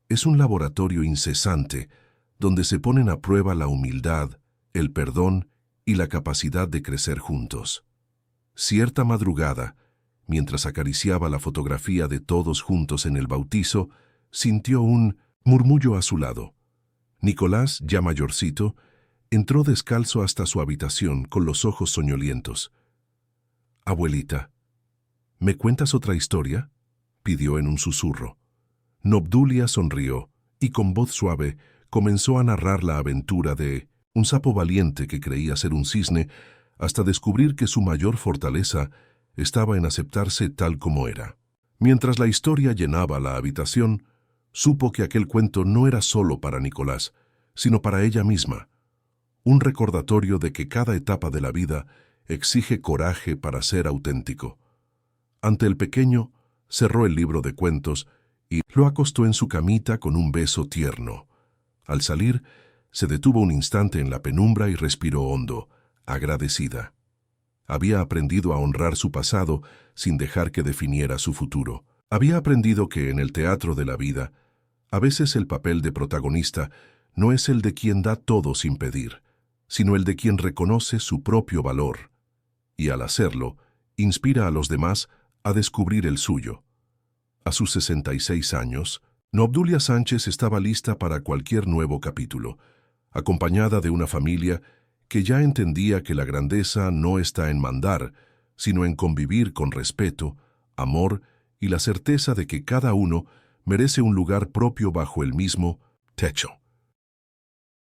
es un laboratorio incesante donde se ponen a prueba la humildad, el perdón y la capacidad de crecer juntos. Cierta madrugada, mientras acariciaba la fotografía de todos juntos en el bautizo, sintió un murmullo a su lado. Nicolás, ya mayorcito, entró descalzo hasta su habitación con los ojos soñolientos. «Abuelita, ¿me cuentas otra historia?», pidió en un susurro. Obdulia sonrió y con voz suave comenzó a narrar la aventura de un sapo valiente que creía ser un cisne hasta descubrir que su mayor fortaleza estaba en aceptarse tal como era. Mientras la historia llenaba la habitación, supo que aquel cuento no era solo para Nicolás, sino para ella misma, un recordatorio de que cada etapa de la vida exige coraje para ser auténtico. Ante el pequeño, cerró el libro de cuentos y lo acostó en su camita con un beso tierno. Al salir, se detuvo un instante en la penumbra y respiró hondo, agradecida. Había aprendido a honrar su pasado sin dejar que definiera su futuro. Había aprendido que en el teatro de la vida, a veces el papel de protagonista no es el de quien da todo sin pedir, sino el de quien reconoce su propio valor, y al hacerlo, inspira a los demás a descubrir el suyo. A sus 66 años, Obdulia Sánchez estaba lista para cualquier nuevo capítulo, acompañada de una familia que ya entendía que la grandeza no está en mandar, sino en convivir con respeto, amor y la certeza de que cada uno merece un lugar propio bajo el mismo techo.